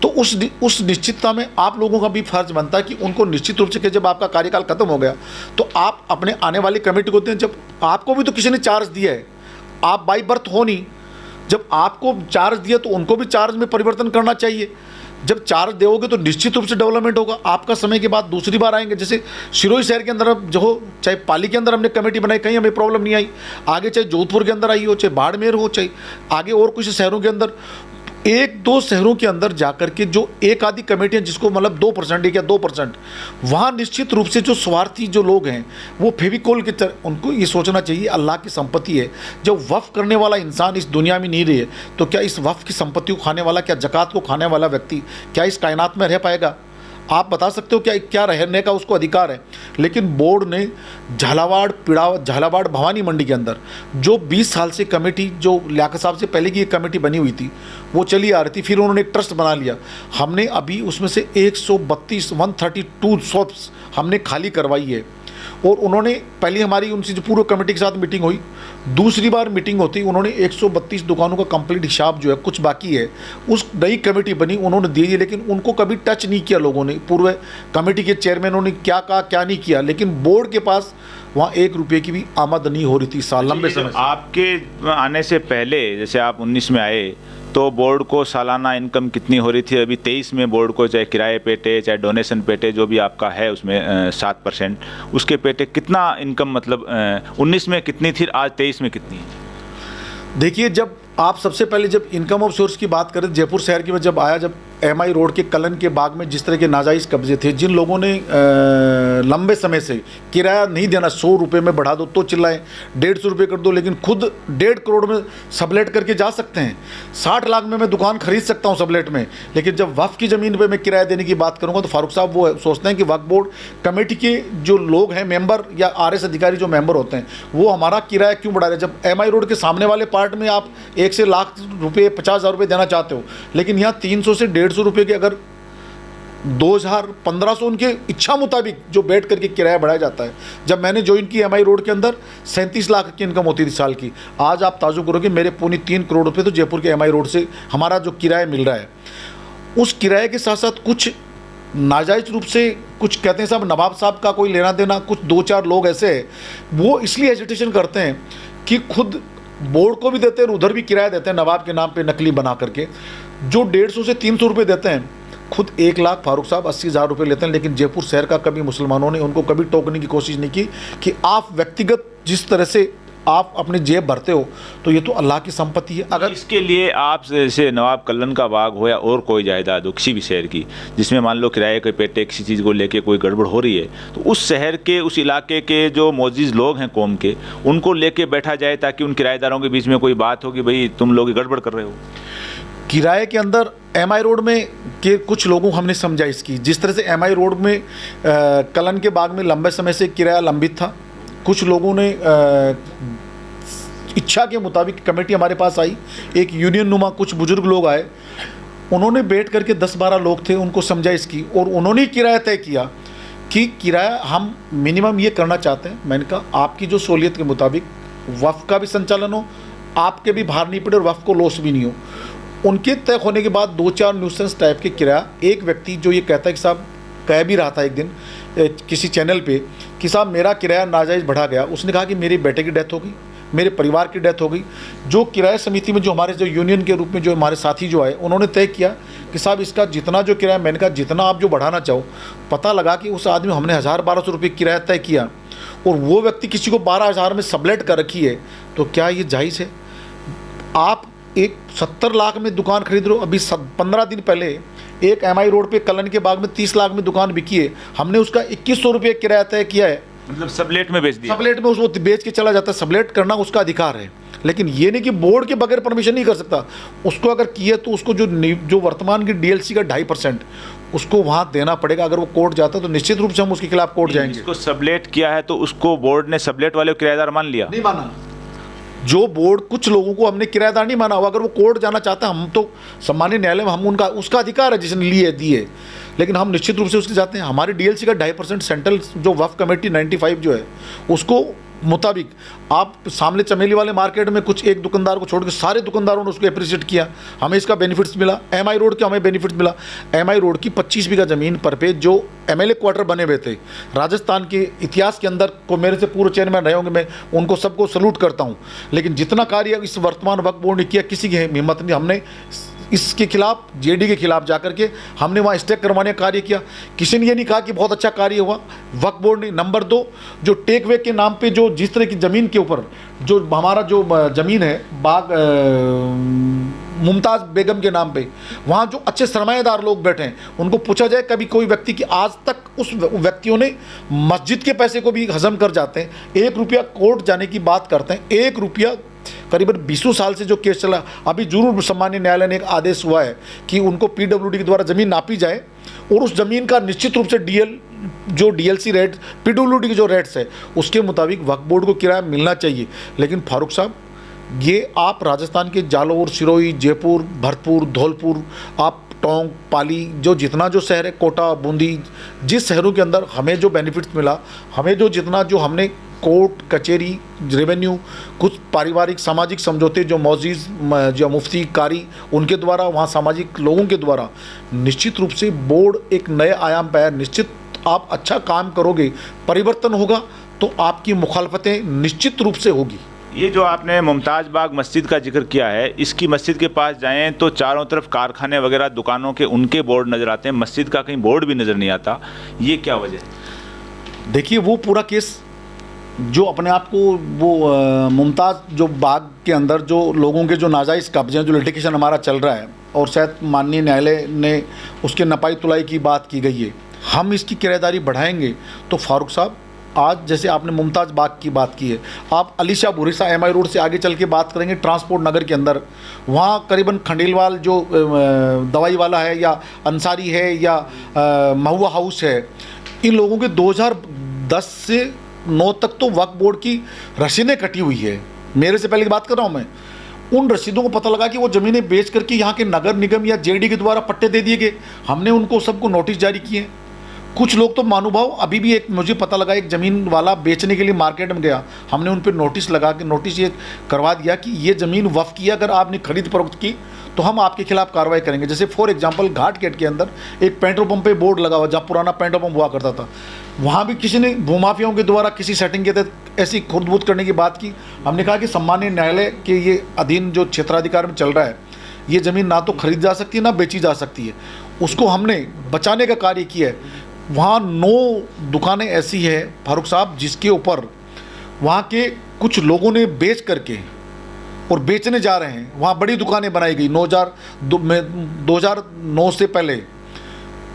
तो उस निश्चितता में आप लोगों का भी फर्ज बनता है कि उनको निश्चित रूप से कि जब आपका कार्यकाल खत्म हो गया तो आप अपने आने वाली कमेटी को दें। जब आपको भी तो किसी ने चार्ज दिया है, आप बाई बर्थ हो नहीं, जब आपको चार्ज दिया तो उनको भी चार्ज में परिवर्तन करना चाहिए। जब चार्ज दोगे तो निश्चित रूप से डेवलपमेंट होगा। आपका समय के बाद दूसरी बार आएंगे, जैसे सिरोही शहर के अंदर अब जो हो, चाहे पाली के अंदर हमने कमेटी बनाई, कहीं हमें प्रॉब्लम नहीं आई। आगे चाहे जोधपुर के अंदर आई हो, चाहे बाड़मेर हो, चाहे आगे और कुछ शहरों के अंदर, 1-2 शहरों के अंदर जाकर के जो एक आधी कमेटियाँ, जिसको मतलब 2%, 1 या 2%, वहाँ निश्चित रूप से जो स्वार्थी जो लोग हैं वो फेविकोल की तरह, उनको ये सोचना चाहिए अल्लाह की संपत्ति है। जब वफ़ करने वाला इंसान इस दुनिया में नहीं रहे तो क्या इस वफ़ की संपत्ति को खाने वाला, क्या ज़कात को खाने वाला व्यक्ति क्या इस कायनात में रह पाएगा? आप बता सकते हो क्या रहने का उसको अधिकार है? लेकिन बोर्ड ने झालावाड़ भवानी मंडी के अंदर जो 20 साल से कमेटी, जो लियाकत साहब से पहले की एक कमेटी बनी हुई थी, वो चली आ रही थी, फिर उन्होंने एक ट्रस्ट बना लिया। हमने अभी उसमें से 132 शॉप्स हमने खाली करवाई है। और उन्होंने पहले हमारी उनसे जो पूर्व कमेटी के साथ मीटिंग हुई, दूसरी बार मीटिंग होती, उन्होंने 132 दुकानों का कंप्लीट हिसाब जो है, कुछ बाकी है, उस नई कमेटी बनी, उन्होंने दे दी। लेकिन उनको कभी टच नहीं किया लोगों ने। पूर्व कमेटी के चेयरमैनों ने क्या कहा क्या नहीं किया, लेकिन बोर्ड के पास वहाँ 1 रुपये की भी आमद नहीं हो रही थी साल लंबे समय से। आपके आने से पहले, जैसे आप 19 में आए, तो बोर्ड को सालाना इनकम कितनी हो रही थी? अभी 23 में बोर्ड को चाहे किराए पेटे, चाहे डोनेशन पेटे, जो भी आपका है उसमें 7%, उसके पेटे कितना इनकम, मतलब 19 में कितनी थी, आज 23 में कितनी है? देखिए, जब आप सबसे पहले जब इनकम ऑफ सोर्स की बात करें, जयपुर शहर की में जब आया, जब MI रोड के कलन के बाग में जिस तरह के नाजायज़ कब्जे थे, जिन लोगों ने लंबे समय से किराया नहीं देना, 100 रुपये में बढ़ा दो तो चिल्लाएं, 150 रुपये कर दो, लेकिन खुद 1.5 करोड़ में सबलेट करके जा सकते हैं। 60 लाख में मैं दुकान खरीद सकता हूं सबलेट में। लेकिन जब वक्फ की ज़मीन पे मैं किराया देने की बात करूंगा तो फारूक साहब वो सोचते हैं कि वक्फ बोर्ड कमेटी के जो लोग हैं, मेंबर या RS अधिकारी जो मेंबर होते हैं, वो हमारा किराया क्यों बढ़ा रहे हैं? जब MI रोड के सामने वाले पार्ट में आप 1 से लाख रुपये, 50,000 रुपये देना चाहते हो, लेकिन यहाँ 300 से 150 रुपये के अगर 2,000, 1,500 उनके इच्छा मुताबिक जो बैठ करके किराया बढ़ाया जाता है। जब मैंने ज्वाइन की MI रोड के अंदर 37 लाख की इनकम होती थी साल की। आज आप ताजुब करोगे, मेरे 3 करोड़ रुपये तो जयपुर के MI रोड से हमारा जो किराया मिल रहा है। उस किराए के साथ साथ कुछ नाजायज़ रूप से, कुछ कहते हैं साहब नवाब साहब का कोई लेना देना, कुछ 2-4 लोग ऐसे हैं, वो इसलिए एजिटेशन करते हैं कि खुद बोर्ड को भी देते हैं, उधर भी किराया देते हैं नवाब के नाम पे नकली बना करके। जो 150 से 300 रुपये देते हैं, खुद 1 लाख फारूक साहब 80,000 रुपये लेते हैं। लेकिन जयपुर शहर का कभी मुसलमानों ने उनको कभी टोकने की कोशिश नहीं की कि आप व्यक्तिगत जिस तरह से आप अपनी जेब भरते हो तो ये तो अल्लाह की संपत्ति है। अगर इसके लिए आप जैसे नवाब कल्लन का बाग हो या और कोई जायदाद हो किसी भी शहर की, जिसमें मान लो किराए के पेटे किसी चीज़ को लेके कोई गड़बड़ हो रही है, तो उस शहर के उस इलाके के जो मोअज़्ज़िज़ लोग हैं कौम के, उनको लेके बैठा जाए ताकि उन किराएदारों के बीच में कोई बात हो कि भाई तुम लोग गड़बड़ कर रहे हो। किराए के अंदर एमआई रोड में के कुछ लोगों को हमने समझा इसकी, जिस तरह से एमआई रोड में कलन के बाग में लंबे समय से किराया लंबित था। कुछ लोगों ने इच्छा के मुताबिक कमेटी हमारे पास आई, एक यूनियन नुमा कुछ बुजुर्ग लोग आए, उन्होंने बैठ करके 10-12 लोग थे, उनको समझा इसकी, और उन्होंने किराया तय किया कि किराया हम मिनिमम ये करना चाहते हैं। मैंने कहा आपकी जो सहूलियत के मुताबिक वफ़ का भी संचालन हो, आपके भी भार नहीं पड़े और वफ़ को लॉस भी नहीं हो। उनके तय होने के बाद 2-4 न्यूसेंस टाइप के किराया, एक व्यक्ति जो ये कहता है कि साहब कह भी रहा था एक दिन किसी चैनल पे कि साहब मेरा किराया नाजायज़ बढ़ा गया, उसने कहा कि मेरे बेटे की डेथ हो गई, मेरे परिवार की डेथ हो गई। जो किराया समिति में जो हमारे जो यूनियन के रूप में जो हमारे साथी जो आए, उन्होंने तय किया कि साहब इसका जितना जो किराया, मैंने कहा जितना आप जो बढ़ाना चाहो। पता लगा कि उस आदमी हमने 1000-1200 रुपये किराया तय किया और वो व्यक्ति किसी को 12,000 में सबलेट कर रखी है, तो क्या ये जायज़ है? आप एक 70 लाख में दुकान खरीद रहे हो। अभी 15 दिन पहले एक एमआई रोड पे कलन के बाग में 30 लाख में दुकान बिकी है, हमने उसका 2100 रुपये किराया तय किया है। मतलब सबलेट में बेच दिया, सबलेट में उसको बेच के चला जाता है। सबलेट करना उसका अधिकार है, लेकिन ये नहीं कि बोर्ड के बगैर परमिशन नहीं कर सकता। उसको अगर किए तो उसको जो वर्तमान की डीएलसी का 2.5% उसको वहाँ देना पड़ेगा। अगर वो कोर्ट जाता है तो निश्चित रूप से हम उसके खिलाफ कोर्ट जाएंगे। उसको सबलेट किया है तो उसको बोर्ड ने सबलेट वाले किराएदार मान लिया? नहीं माना। जो बोर्ड कुछ लोगों को हमने किराएदार नहीं माना हुआ, अगर वो कोर्ट जाना चाहता है, हम तो सम्मानीय न्यायालय में हम उनका उसका अधिकार है जिसने लिए दिए, लेकिन हम निश्चित रूप से उसके जाते हैं। हमारी डीएलसी का 2.5% सेंट्रल जो वफ़ कमेटी 95 जो है उसको मुताबिक, आप सामने चमेली वाले मार्केट में कुछ एक दुकानदार को छोड़ के सारे दुकानदारों ने उसको अप्रिशिएट किया, हमें इसका बेनिफिट्स मिला। एमआई रोड के हमें बेनिफिट्स मिला। एमआई रोड की 25 बीघा ज़मीन पर पे जो एमएलए क्वार्टर बने हुए थे राजस्थान के इतिहास के अंदर, को मेरे से पूर्व चेयरमैन रहे होंगे, मैं उनको सबको सल्यूट करता हूँ, लेकिन जितना कार्य इस वर्तमान वक्फ बोर्ड ने किया किसी की हिम्मत नहीं। हमने इसके खिलाफ जेडी के खिलाफ जाकर के हमने वहाँ स्टे करवाने का कार्य किया। किसी ने ये नहीं कहा कि बहुत अच्छा कार्य हुआ, वक्फ बोर्ड ने। नंबर 2, जो टेकवे के नाम पे जो जिस तरह की ज़मीन के ऊपर जो हमारा जो ज़मीन है बाग मुमताज़ बेगम के नाम पे, वहाँ जो अच्छे सरमाएदार लोग बैठे हैं उनको पूछा जाए कभी कोई व्यक्ति की आज तक उस व्यक्तियों ने मस्जिद के पैसे को भी हजम कर जाते हैं। 1 रुपया कोर्ट जाने की बात करते हैं, 1 रुपया करीबन 20 साल से जो केस चला। अभी जरूर सम्मानीय न्यायालय ने एक आदेश हुआ है कि उनको पीडब्ल्यूडी के द्वारा ज़मीन नापी जाए और उस ज़मीन का निश्चित रूप से जो डीएलसी रेट, पीडब्ल्यूडी के जो रेट्स है उसके मुताबिक वक्फ बोर्ड को किराया मिलना चाहिए। लेकिन फारूक साहब, ये आप राजस्थान के जालौर, सिरोही, जयपुर, भरतपुर, धौलपुर, आप टोंक, पाली, जो जितना जो शहर है, कोटा, बूंदी, जिस शहरों के अंदर हमें जो बेनिफिट्स मिला, हमें जो जितना जो हमने कोर्ट कचहरी, रेवेन्यू, कुछ पारिवारिक सामाजिक समझौते जो मौजीज़ जो मुफ्ती कारी उनके द्वारा, वहाँ सामाजिक लोगों के द्वारा, निश्चित रूप से बोर्ड एक नए आयाम पर है। निश्चित आप अच्छा काम करोगे, परिवर्तन होगा, तो आपकी मुखालफतें निश्चित रूप से होगी। ये जो आपने मुमताज़ बाग मस्जिद का जिक्र किया है, इसकी मस्जिद के पास जाएं तो चारों तरफ कारखाने वगैरह दुकानों के उनके बोर्ड नज़र आते हैं, मस्जिद का कहीं बोर्ड भी नज़र नहीं आता, ये क्या वजह है? देखिए, वो पूरा केस जो अपने आप को वो मुमताज़ जो बाग के अंदर जो लोगों के जो नाजायज़ कब्जे हैं, जो लिटिगेशन हमारा चल रहा है और शायद माननीय न्यायालय ने उसके नपाई तुलाई की बात की गई है, हम इसकी किराएदारी बढ़ाएंगे तो फारूक साहब, आज जैसे आपने मुमताज़ बाग की बात की है, आप अलीशाह भुरिसा एमआई रोड से आगे चल के बात करेंगे ट्रांसपोर्ट नगर के अंदर, वहाँ करीबन खंडेलवाल जो दवाई वाला है या अंसारी है या महुआ हाउस है, इन लोगों के 2010 से 9 तक तो वक्फ बोर्ड की रसीदें कटी हुई है। मेरे से पहले की बात कर रहा हूँ मैं। उन रसीदों को पता लगा कि वो ज़मीनें बेच करके यहाँ के नगर निगम या जेडी के द्वारा पट्टे दे दिए गए। हमने उनको सबको नोटिस जारी किए। कुछ लोग तो मानुभाव, अभी भी एक मुझे पता लगा एक ज़मीन वाला बेचने के लिए मार्केट में गया, हमने उन पर नोटिस लगा के नोटिस ये करवा दिया कि ये ज़मीन वफ़ की, अगर आपने खरीद फरोख्त की तो हम आपके खिलाफ कार्रवाई करेंगे। जैसे फॉर एग्जांपल घाट गेट के अंदर एक पेट्रोल पंप पे बोर्ड लगा हुआ, जहाँ पुराना पेट्रोल पंप हुआ करता था, वहाँ भी किसी ने भूमाफियाओं के द्वारा किसी सेटिंग के तहत ऐसी खुर्द-बुर्द करने की बात की। हमने कहा कि सम्मानीय न्यायालय के ये अधीन जो क्षेत्राधिकार में चल रहा है, ये ज़मीन ना तो खरीद जा सकती है ना बेची जा सकती है, उसको हमने बचाने का कार्य किया है। वहाँ 9 दुकानें ऐसी है फारूक साहब जिसके ऊपर वहाँ के कुछ लोगों ने बेच करके और बेचने जा रहे हैं, वहाँ बड़ी दुकानें बनाई गई 2009 से पहले।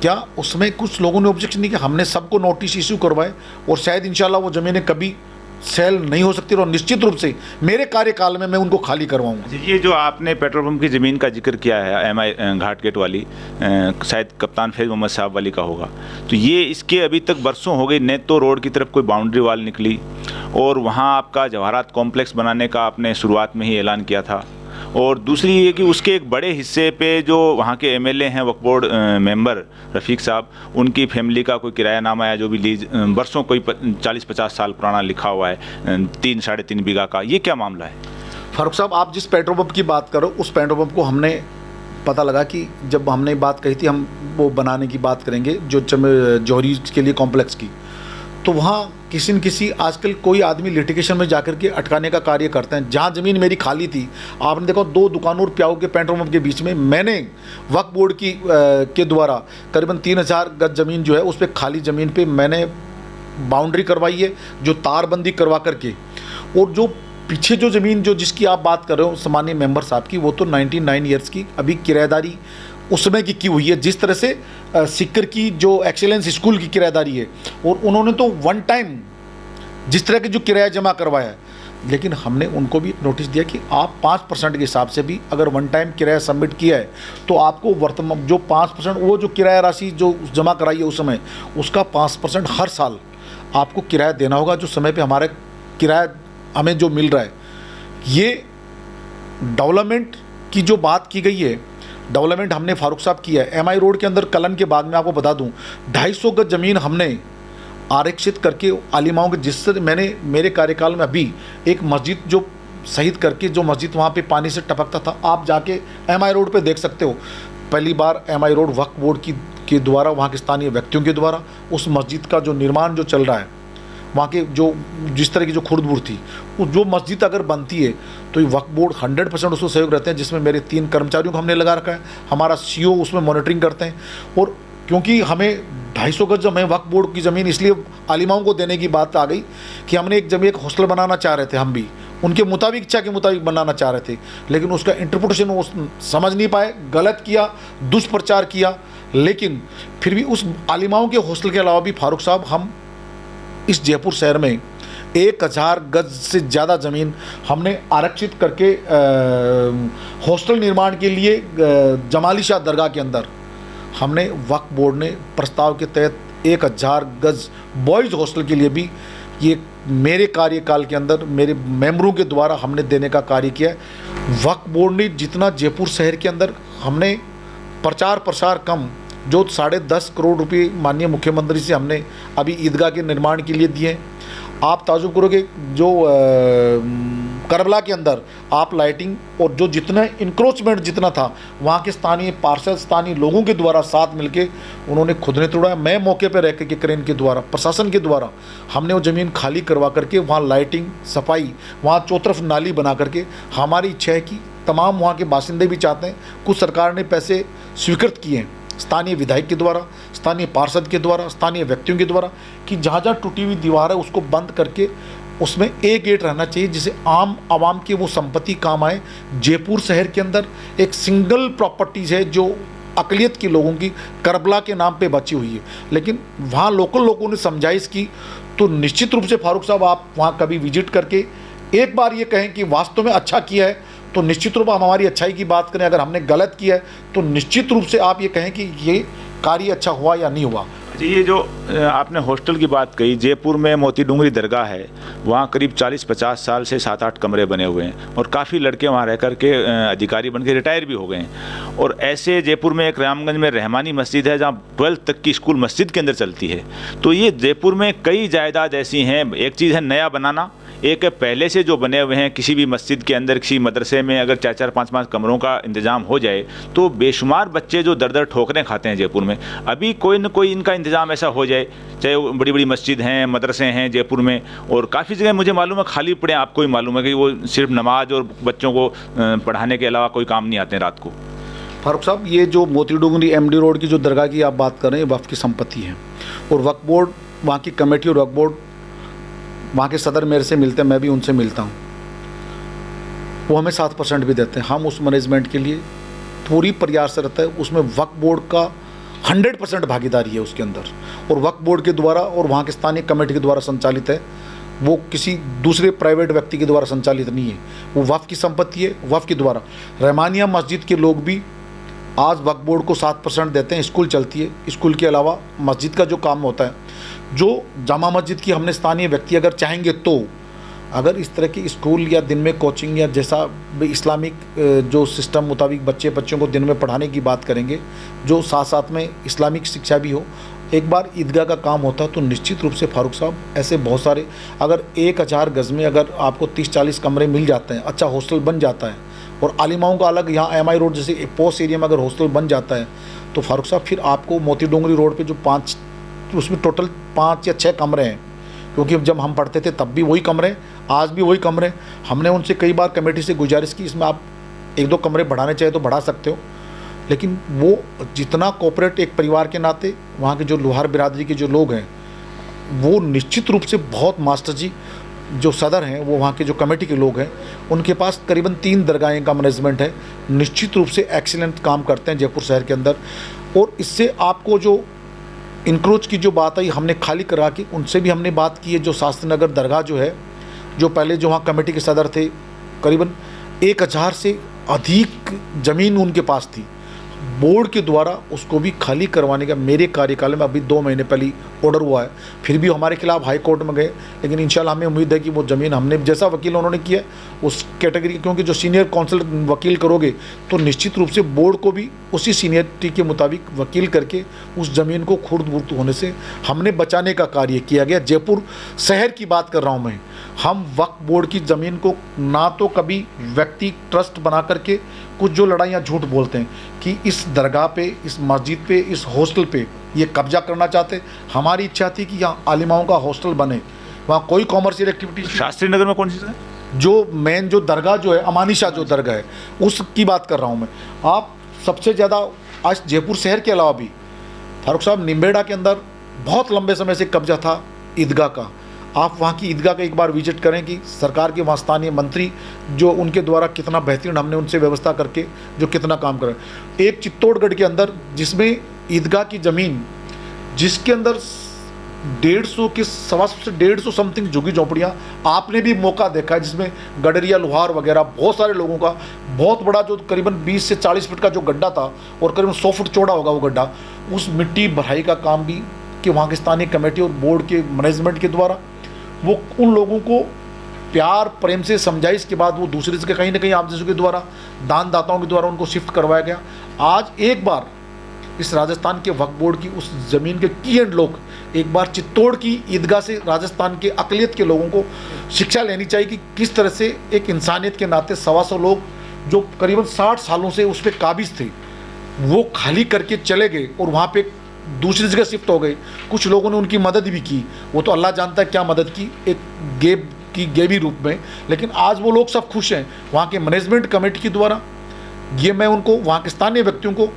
क्या उसमें कुछ लोगों ने ऑब्जेक्शन नहीं किया? हमने सबको नोटिस इशू करवाए और शायद इंशाल्लाह वो ज़मीनें कभी सेल नहीं हो सकती और निश्चित रूप से मेरे कार्यकाल में मैं उनको खाली करवाऊंगा। ये जो आपने पेट्रोल पंप की ज़मीन का जिक्र किया है, एमआई घाट गेट वाली, शायद कप्तान फैज़ मोहम्मद साहब वाली का होगा, तो ये इसके अभी तक बरसों हो गए, न तो रोड की तरफ कोई बाउंड्री वाल निकली, और वहाँ आपका जवाहरात कॉम्प्लेक्स बनाने का आपने शुरुआत में ही ऐलान किया था, और दूसरी ये कि उसके एक बड़े हिस्से पे जो वहाँ के एमएलए हैं वक्फ बोर्ड मेंबर रफ़ीक साहब, उनकी फैमिली का कोई किरायानामा है जो भी लीज बरसों कोई 40-50 साल पुराना लिखा हुआ है, 3-3.5 बीघा का, ये क्या मामला है? फारूक साहब, आप जिस पेट्रोल पंप की बात करो, उस पेट्रोल पंप को हमने पता लगा कि जब हमने बात कही थी हम वो बनाने की बात करेंगे जो जौहरी के लिए कॉम्प्लेक्स की, तो वहाँ किसी न किसी आजकल कोई आदमी लिटिगेशन में जाकर के अटकाने का कार्य करते हैं। जहाँ ज़मीन मेरी खाली थी, आपने देखा 2 दुकानों और प्याऊ के पेट्रोल पंप के बीच में मैंने वक्फ बोर्ड के द्वारा करीबन 3000 गज ज़मीन जो है उस पर खाली ज़मीन पे मैंने बाउंड्री करवाई है, जो तारबंदी करवा करके, और जो पीछे जो ज़मीन जो जिसकी आप बात कर रहे हो सामान्य मेंबर साहब की, वो तो 99 ईयर्स की अभी किराएदारी उस समय की हुई है, जिस तरह से सिक्कर की जो एक्सीलेंस स्कूल की किराएदारी है, और उन्होंने तो वन टाइम जिस तरह के जो किराया जमा करवाया है, लेकिन हमने उनको भी नोटिस दिया कि आप 5% के हिसाब से भी अगर वन टाइम किराया सबमिट किया है तो आपको वर्तमान जो 5% वो जो किराया राशि जो जमा कराई है उस समय, उसका 5% हर साल आपको किराया देना होगा, जो समय पे हमारा किराया हमें जो मिल रहा है। ये डेवलपमेंट की जो बात की गई है, डेवलपमेंट हमने फारूक साहब किया है। एमआई रोड के अंदर कलन के बाग में आपको बता दूं 250 गज ज़मीन हमने आरक्षित करके आलिमाओं के, जिससे मैंने मेरे कार्यकाल में अभी एक मस्जिद जो शहीद करके जो मस्जिद वहाँ पे पानी से टपकता था, आप जाके एमआई रोड पे देख सकते हो। पहली बार एमआई रोड वक्फ बोर्ड के द्वारा, वहाँ के स्थानीय व्यक्तियों के द्वारा उस मस्जिद का जो निर्माण जो चल रहा है, वहाँ के जो जिस तरह की जो खुर्द-बुर्द थी, वो जो मस्जिद अगर बनती है तो ये वक्फ बोर्ड 100% उसको सहयोग रहते हैं, जिसमें मेरे 3 कर्मचारियों को हमने लगा रखा है, हमारा सीओ उसमें मॉनिटरिंग करते हैं। और क्योंकि हमें 250 गज हमें वक्फ बोर्ड की ज़मीन इसलिए आलिमाओं को देने की बात आ गई कि हमने एक हॉस्टल बनाना चाह रहे थे, हम भी उनके मुताबिक इच्छा के मुताबिक बनाना चाह रहे थे, लेकिन उसका इंटरप्रिटेशन वो समझ नहीं पाए, गलत किया, दुष्प्रचार किया। लेकिन फिर भी उस आलिमाओं के हॉस्टल के अलावा भी फारूक साहब हम इस जयपुर शहर में 1000 गज से ज़्यादा ज़मीन हमने आरक्षित करके हॉस्टल निर्माण के लिए जमाली शाह दरगाह के अंदर हमने वक्फ बोर्ड ने प्रस्ताव के तहत 1000 गज बॉयज़ हॉस्टल के लिए भी ये मेरे कार्यकाल के अंदर मेरे मेंबरों के द्वारा हमने देने का कार्य किया है। वक्फ बोर्ड ने जितना जयपुर शहर के अंदर हमने प्रचार प्रसार कम जो 10.5 करोड़ रुपए माननीय मुख्यमंत्री से हमने अभी ईदगाह के निर्माण के लिए दिए। आप ताजुब करोगे जो करबला के अंदर आप लाइटिंग और जो जितना इंक्रोचमेंट जितना था वहाँ के स्थानीय पार्षद स्थानीय लोगों के द्वारा साथ मिलके उन्होंने खुद ने तोड़ा। मैं मौके पर रह के क्रेन के द्वारा प्रशासन के द्वारा हमने वो ज़मीन खाली करवा करके वहाँ लाइटिंग सफाई वहाँ चौतरफ नाली बना करके, हमारी इच्छा है कि तमाम वहाँ के बासिंदे भी चाहते हैं, कुछ सरकार ने पैसे स्वीकृत किए हैं स्थानीय विधायक के द्वारा, स्थानीय पार्षद के द्वारा, स्थानीय व्यक्तियों के द्वारा, कि जहाँ जहाँ टूटी हुई दीवार है उसको बंद करके उसमें एक गेट रहना चाहिए जिसे आम आवाम की वो संपत्ति काम आए। जयपुर शहर के अंदर एक सिंगल प्रॉपर्टीज़ है जो अकलियत के लोगों की करबला के नाम पे बची हुई है, लेकिन वहाँ लोकल लोगों ने समझाइश की। तो निश्चित रूप से फारूक साहब आप वहाँ कभी विजिट करके एक बार ये कहें कि वास्तव में अच्छा किया है, तो निश्चित रूप से हम हमारी अच्छाई की बात करें। अगर हमने गलत किया है तो निश्चित रूप से आप ये कहें कि ये कार्य अच्छा हुआ या नहीं हुआ। ये जो आपने हॉस्टल की बात कही, जयपुर में मोती डूंगरी दरगाह है, वहाँ करीब 40-50 साल से 7-8 कमरे बने हुए हैं और काफ़ी लड़के वहाँ रह कर के अधिकारी बन के रिटायर भी हो गए हैं। और ऐसे जयपुर में एक रामगंज में रहमानी मस्जिद है जहाँ 12th तक की स्कूल मस्जिद के अंदर चलती है। तो ये जयपुर में कई जायदाद ऐसी हैं। एक चीज़ है नया बनाना, एक पहले से जो बने हुए हैं। किसी भी मस्जिद के अंदर किसी मदरसे में अगर 4-4, 5-5 कमरों का इंतज़ाम हो जाए तो बेशुमार बच्चे जो दर दर ठोकरें खाते हैं जयपुर में, अभी कोई न कोई इनका इंतज़ाम ऐसा हो जाए, चाहे वो बड़ी बड़ी मस्जिद हैं, मदरसे हैं जयपुर में, और काफ़ी जगह मुझे मालूम है खाली पड़े, आपको ही मालूम है कि वो सिर्फ नमाज और बच्चों को पढ़ाने के अलावा कोई काम नहीं आते हैं रात को। फारूक साहब, ये जो मोती डूंगरी MD रोड की जो दरगाह की आप बात कर रहे हैं, वक्फ की संपत्ति है और वक्फ बोर्ड वहाँ की कमेटी और वक्फ बोर्ड वहाँ के सदर मेरे से मिलते हैं, मैं भी उनसे मिलता हूँ, वो हमें 7% भी देते हैं। हम उस मैनेजमेंट के लिए पूरी प्रयास रहता है, उसमें वक्फ बोर्ड का 100% भागीदारी है उसके अंदर, और वक्फ बोर्ड के द्वारा और वहाँ के स्थानीय कमेटी के द्वारा संचालित है, वो किसी दूसरे प्राइवेट व्यक्ति के द्वारा संचालित नहीं है, वो वक्फ की संपत्ति है, वक्फ के द्वारा। रहमानिया मस्जिद के लोग भी आज वक्फ बोर्ड को 7% देते हैं, स्कूल चलती है, स्कूल के अलावा मस्जिद का जो काम होता है, जो जामा मस्जिद की हमने स्थानीय व्यक्ति अगर चाहेंगे तो अगर इस तरह की स्कूल या दिन में कोचिंग या जैसा भी इस्लामिक जो सिस्टम मुताबिक बच्चों को दिन में पढ़ाने की बात करेंगे, जो साथ साथ में इस्लामिक शिक्षा भी हो, एक बार ईदगाह का काम होता तो निश्चित रूप से फारूक साहब ऐसे बहुत सारे, अगर 1000 गज़ में अगर आपको 30-40 कमरे मिल जाते हैं, अच्छा हॉस्टल बन जाता है, और आलिमाओं का अलग यहाँ MI रोड जैसे पोस्ट एरिया में अगर हॉस्टल बन जाता है, तो फारूक साहब फिर आपको मोती डोंगरी रोड पे जो 5, उसमें टोटल 5 या 6 कमरे हैं, क्योंकि जब हम पढ़ते थे तब भी वही कमरे, आज भी वही कमरे। हमने उनसे कई बार कमेटी से गुजारिश की, इसमें आप 1-2 कमरे बढ़ाने चाहे तो बढ़ा सकते हो, लेकिन वो जितना कोऑपरेट एक परिवार के नाते वहाँ के जो लोहार बिरादरी के जो लोग हैं, वो निश्चित रूप से बहुत मास्टर जी जो सदर हैं, वो वहाँ के जो कमेटी के लोग हैं, उनके पास करीबन 3 दरगाहें का मैनेजमेंट है, निश्चित रूप से एक्सीलेंट काम करते हैं जयपुर शहर के अंदर। और इससे आपको जो इंक्रोच की जो बात आई, हमने खाली करा कि उनसे भी हमने बात की है। जो शास्त्री नगर दरगाह जो है, जो पहले जो वहाँ कमेटी के सदर थे, करीबन 1000 से अधिक ज़मीन उनके पास थी, बोर्ड के द्वारा उसको भी खाली करवाने का मेरे कार्यकाल में अभी 2 महीने पहले ऑर्डर हुआ है। फिर भी हमारे खिलाफ हाई कोर्ट में गए, लेकिन इंशाल्लाह हमें उम्मीद है कि वो ज़मीन हमने जैसा वकील उन्होंने किया उस कैटेगरी, क्योंकि जो सीनियर काउंसिल वकील करोगे तो निश्चित रूप से बोर्ड को भी उसी सीनियरिटी के मुताबिक वकील करके उस ज़मीन को खुर्द-बुर्द होने से हमने बचाने का कार्य किया गया। जयपुर शहर की बात कर रहा हूँ मैं, हम वक्फ बोर्ड की ज़मीन को ना तो कभी व्यक्ति ट्रस्ट बना करके कुछ जो लड़ाइयाँ झूठ बोलते हैं कि इस दरगाह पे, इस मस्जिद पे, इस हॉस्टल पे ये कब्जा करना चाहते। हमारी इच्छा थी कि यहाँ आलिमाओं का हॉस्टल बने, वहाँ कोई कॉमर्शियल एक्टिविटी। शास्त्री नगर में कौन सी है? जो मेन जो दरगाह जो है, अमानी शाह जो दरगाह है, उसकी बात कर रहा हूँ मैं। आप सबसे ज़्यादा आज जयपुर शहर के अलावा भी फारूक साहब निम्बेड़ा के अंदर बहुत लंबे समय से कब्जा था ईदगाह का। आप वहाँ की ईदगाह का एक बार विजिट करें कि सरकार के वहाँ स्थानीय मंत्री जो उनके द्वारा कितना बेहतरीन हमने उनसे व्यवस्था करके जो कितना काम करें। एक चित्तौड़गढ़ के अंदर जिसमें ईदगाह की ज़मीन, जिसके अंदर 150 के 125 से 150 समथिंग झुग्गी झोंपड़ियाँ आपने भी मौका देखा है, जिसमें गडरिया लोहार वगैरह बहुत सारे लोगों का बहुत बड़ा जो करीबन 20 से 40 फीट का जो गड्ढा था और करीबन 100 फुट चौड़ा होगा वो गड्ढा, उस मिट्टी भराई का काम भी कि वहाँ की स्थानीय कमेटी और बोर्ड के मैनेजमेंट के द्वारा वो उन लोगों को प्यार प्रेम से समझाइश के बाद वो दूसरे जगह कहीं ना कहीं आप जैसों के द्वारा, दान दाताओं के द्वारा उनको शिफ्ट करवाया गया। आज एक बार इस राजस्थान के वक्फ बोर्ड की उस ज़मीन के की एंड लोग एक बार चित्तौड़ की ईदगाह से राजस्थान के अक़लियत के लोगों को शिक्षा लेनी चाहिए कि किस तरह से एक इंसानियत के नाते 125 लोग जो करीबन 60 सालों से उस पर काबिज थे, वो खाली करके चले गए और वहाँ पे दूसरी जगह शिफ्ट हो गए। कुछ लोगों ने उनकी मदद भी की, वो तो अल्लाह जानता है क्या मदद की, एक गेबी रूप में, लेकिन आज वो लोग सब खुश हैं वहाँ के मैनेजमेंट कमेटी के द्वारा। ये मैं उनको वहाँ के स्थानीय व्यक्तियों को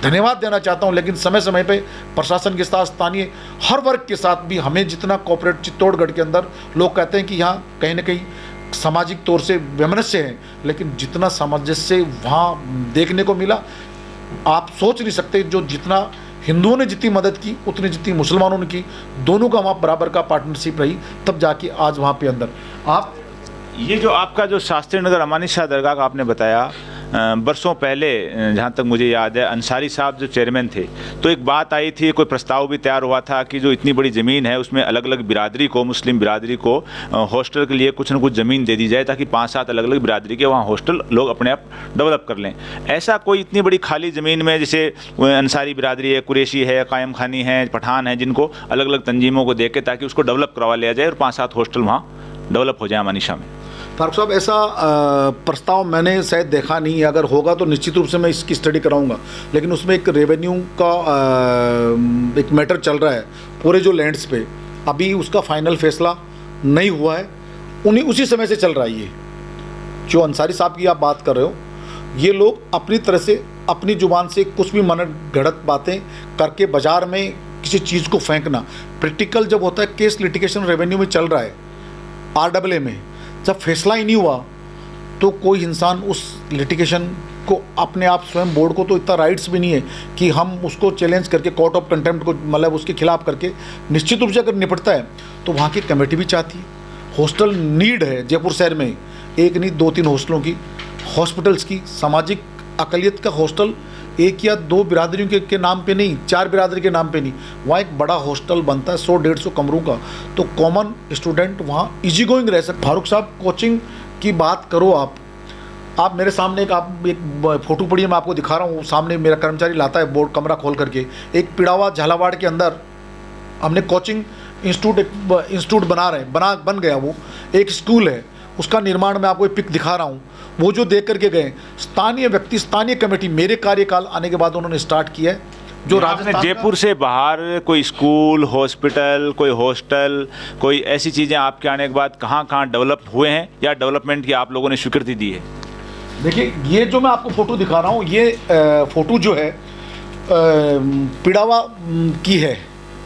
धन्यवाद देना चाहता हूँ। लेकिन समय समय पे प्रशासन के साथ, स्थानीय हर वर्ग के साथ भी हमें जितना कोऑपरेट चित्तौड़गढ़ के अंदर लोग कहते हैं कि यहाँ कहीं ना कहीं सामाजिक तौर से वैमनस्य है, लेकिन जितना सामंजस्य वहाँ देखने को मिला आप सोच नहीं सकते। जो जितना हिंदुओं ने जितनी मदद की उतनी जितनी मुसलमानों ने की, दोनों का वहाँ बराबर का पार्टनरशिप रही, तब जाके आज वहाँ पे अंदर आप ये जो आपका जो शास्त्री नगर अमानी शाह दरगाह का आपने बताया, बरसों पहले जहाँ तक मुझे याद है अंसारी साहब जो चेयरमैन थे, तो एक बात आई थी, कोई प्रस्ताव भी तैयार हुआ था कि जो इतनी बड़ी ज़मीन है उसमें अलग अलग बिरादरी को, मुस्लिम बिरादरी को हॉस्टल के लिए कुछ न कुछ ज़मीन दे दी जाए ताकि 5-7 अलग अलग बिरादरी के वहाँ हॉस्टल लोग अपने आप डेवलप कर लें। ऐसा कोई इतनी बड़ी खाली ज़मीन में जैसे अंसारी बिरादरी है, कुरैशी है, कायम खानी है, पठान है, जिनको अलग अलग तंजीमों को दे के ताकि उसको डेवलप करवा लिया जाए और 5-7 हॉस्टल वहाँ डेवलप हो जाए अमानी शाह में। फारूक साहब ऐसा प्रस्ताव मैंने शायद देखा नहीं है, अगर होगा तो निश्चित रूप से मैं इसकी स्टडी कराऊंगा। लेकिन उसमें एक रेवेन्यू का एक मैटर चल रहा है पूरे जो लैंड्स पे, अभी उसका फाइनल फैसला नहीं हुआ है, उसी समय से चल रहा है। ये जो अंसारी साहब की आप बात कर रहे हो, ये लोग अपनी तरह से अपनी ज़ुबान से कुछ भी मन गढ़ंत बातें करके बाज़ार में किसी चीज़ को फेंकना, प्रैक्टिकल जब होता है केस लिटिगेशन रेवेन्यू में चल रहा है, RAA में जब फैसला ही नहीं हुआ तो कोई इंसान उस लिटिगेशन को अपने आप स्वयं बोर्ड को तो इतना राइट्स भी नहीं है कि हम उसको चैलेंज करके कोर्ट ऑफ कंटेम्प्ट को मतलब उसके खिलाफ करके निश्चित रूप से अगर निपटता है तो वहाँ की कमेटी भी चाहती है। हॉस्टल नीड है जयपुर शहर में, एक नहीं 2-3 हॉस्टलों की, हॉस्पिटल्स की, सामाजिक अकलियत का हॉस्टल 1 या 2 बिरादरियों के नाम पे नहीं, 4 बिरादरी के नाम पे नहीं, वहाँ एक बड़ा हॉस्टल बनता है 100-150 कमरों का, तो कॉमन स्टूडेंट वहाँ इजी गोइंग रह सकते। फारूक साहब कोचिंग की बात करो आप मेरे सामने एक फ़ोटो पड़ी है, मैं आपको दिखा रहा हूँ, सामने मेरा कर्मचारी लाता है बोर्ड कमरा खोल करके, एक पिड़ावा झालावाड़ के अंदर हमने कोचिंग इंस्टीट्यूट बन गया, वो एक स्कूल है, उसका निर्माण मैं आपको एक पिक दिखा रहा हूँ। वो जो देख करके गए स्थानीय व्यक्ति, स्थानीय कमेटी मेरे कार्यकाल आने के बाद उन्होंने स्टार्ट किया है। जो राजस्थान जयपुर से बाहर कोई स्कूल, हॉस्पिटल, कोई हॉस्टल, कोई ऐसी चीज़ें आपके आने के बाद कहाँ कहाँ डेवलप हुए हैं या डेवलपमेंट की आप लोगों ने स्वीकृति दी है? देखिए, ये जो मैं आपको फ़ोटो दिखा रहा हूँ, ये फ़ोटो जो है पिड़ावा की है,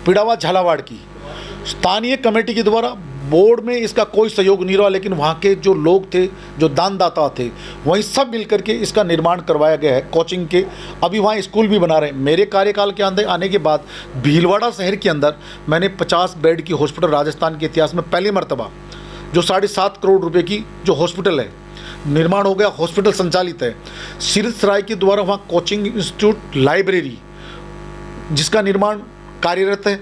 पिड़ावा झालावाड़ की। स्थानीय कमेटी के द्वारा बोर्ड में इसका कोई सहयोग नहीं रहा, लेकिन वहाँ के जो लोग थे, जो दानदाता थे, वहीं सब मिलकर के इसका निर्माण करवाया गया है कोचिंग के। अभी वहाँ स्कूल भी बना रहे हैं। मेरे कार्यकाल के अंदर आने के बाद भीलवाड़ा शहर के अंदर मैंने 50 बेड की हॉस्पिटल, राजस्थान के इतिहास में पहली मरतबा, जो 7.5 करोड़ रुपए की जो हॉस्पिटल है, निर्माण हो गया, हॉस्पिटल संचालित है। सिरसराय के द्वारा वहाँ कोचिंग इंस्टीट्यूट, लाइब्रेरी, जिसका निर्माण कार्यरत है।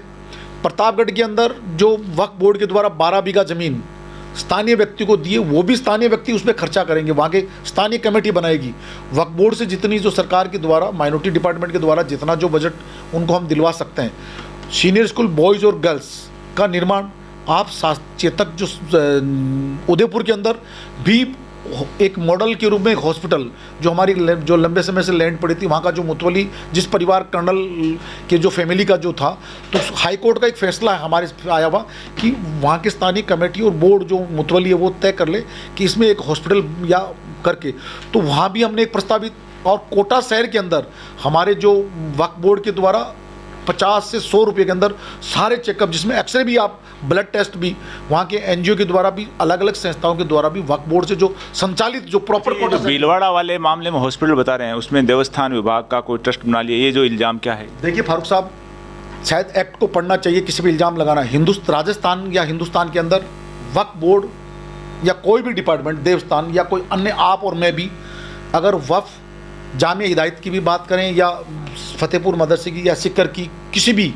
प्रतापगढ़ के अंदर जो वक्फ बोर्ड के द्वारा 12 बीघा ज़मीन स्थानीय व्यक्ति को दिए, वो भी स्थानीय व्यक्ति उसमें खर्चा करेंगे, वहाँ के स्थानीय कमेटी बनाएगी। वक्फ बोर्ड से जितनी जो सरकार के द्वारा, माइनॉरिटी डिपार्टमेंट के द्वारा जितना जो बजट उनको हम दिलवा सकते हैं। सीनियर स्कूल बॉयज़ और गर्ल्स का निर्माण आप चेतक जो उदयपुर के अंदर भी एक मॉडल के रूप में एक हॉस्पिटल, जो हमारी जो लंबे समय से लैंड पड़ी थी, वहाँ का जो मुतवली, जिस परिवार कर्नल के जो फैमिली का जो था, तो हाई कोर्ट का एक फैसला है हमारे आया हुआ कि वहाँ की स्थानीय कमेटी और बोर्ड जो मुतवली है वो तय कर ले कि इसमें एक हॉस्पिटल या करके, तो वहाँ भी हमने एक प्रस्तावित। और कोटा शहर के अंदर हमारे जो वक्फ बोर्ड के द्वारा 50 से 100 रुपये के अंदर सारे चेकअप, जिसमें एक्सरे भी, आप ब्लड टेस्ट भी, वहाँ के एनजीओ के द्वारा भी, अलग अलग संस्थाओं के द्वारा भी, वक्फ बोर्ड से जो संचालित जो प्रॉपर कोटा। भीलवाड़ा वाले मामले में हॉस्पिटल बता रहे हैं, उसमें देवस्थान विभाग का कोई ट्रस्ट बना लिया, ये जो इल्ज़ाम क्या है? देखिए फारूक साहब, शायद एक्ट को पढ़ना चाहिए, किसी भी इल्ज़ाम लगाना। राजस्थान या हिंदुस्तान के अंदर वक्फ बोर्ड या कोई भी डिपार्टमेंट, देवस्थान या कोई अन्य, आप और मैं भी, अगर वक्फ जामिया हिदायत की भी बात करें या फतेहपुर मदरसे की या सिक्कर की, किसी भी,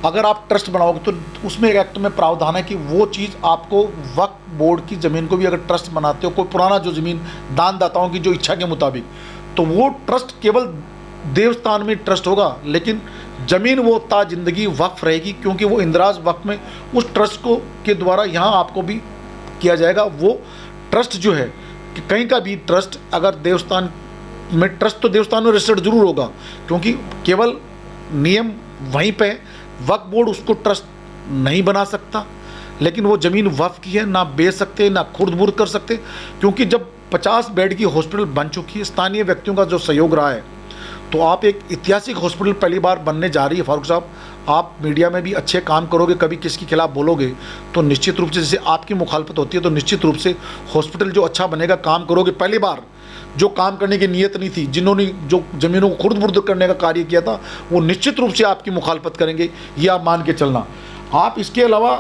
अगर आप ट्रस्ट बनाओगे तो उसमें एक एक्ट में प्रावधान है कि वो चीज़ आपको वक्फ बोर्ड की ज़मीन को भी अगर ट्रस्ट बनाते हो, कोई पुराना जो ज़मीन दानदाताओं की जो इच्छा के मुताबिक, तो वो ट्रस्ट केवल देवस्थान में ट्रस्ट होगा, लेकिन ज़मीन वो ता जिंदगी वक्फ रहेगी, क्योंकि वो इंदराज वक्फ में उस ट्रस्ट को के द्वारा यहाँ आपको भी किया जाएगा। वो ट्रस्ट जो है कि कहीं का भी ट्रस्ट, अगर देवस्थान में ट्रस्ट, तो देवस्थान में रजिस्टर्ड जरूर होगा, क्योंकि केवल नियम वहीं पे, वक्फ बोर्ड उसको ट्रस्ट नहीं बना सकता, लेकिन वो ज़मीन वक्फ की है, ना बेच सकते, ना खुर्द-बुर्द कर सकते, क्योंकि जब 50 बेड की हॉस्पिटल बन चुकी है, स्थानीय व्यक्तियों का जो सहयोग रहा है, तो आप एक ऐतिहासिक हॉस्पिटल पहली बार बनने जा रही है। फारूक साहब, आप मीडिया में भी अच्छे काम करोगे, कभी किसके खिलाफ बोलोगे तो निश्चित रूप से, जैसे आपकी मुखालफत होती है, तो निश्चित रूप से हॉस्पिटल जो अच्छा बनेगा, काम करोगे। पहली बार जो काम करने की नीयत नहीं थी, जिन्होंने जो ज़मीनों को खुर्द-बुर्द करने का कार्य किया था, वो निश्चित रूप से आपकी मुखालफत करेंगे, ये आप मान के चलना। आप इसके अलावा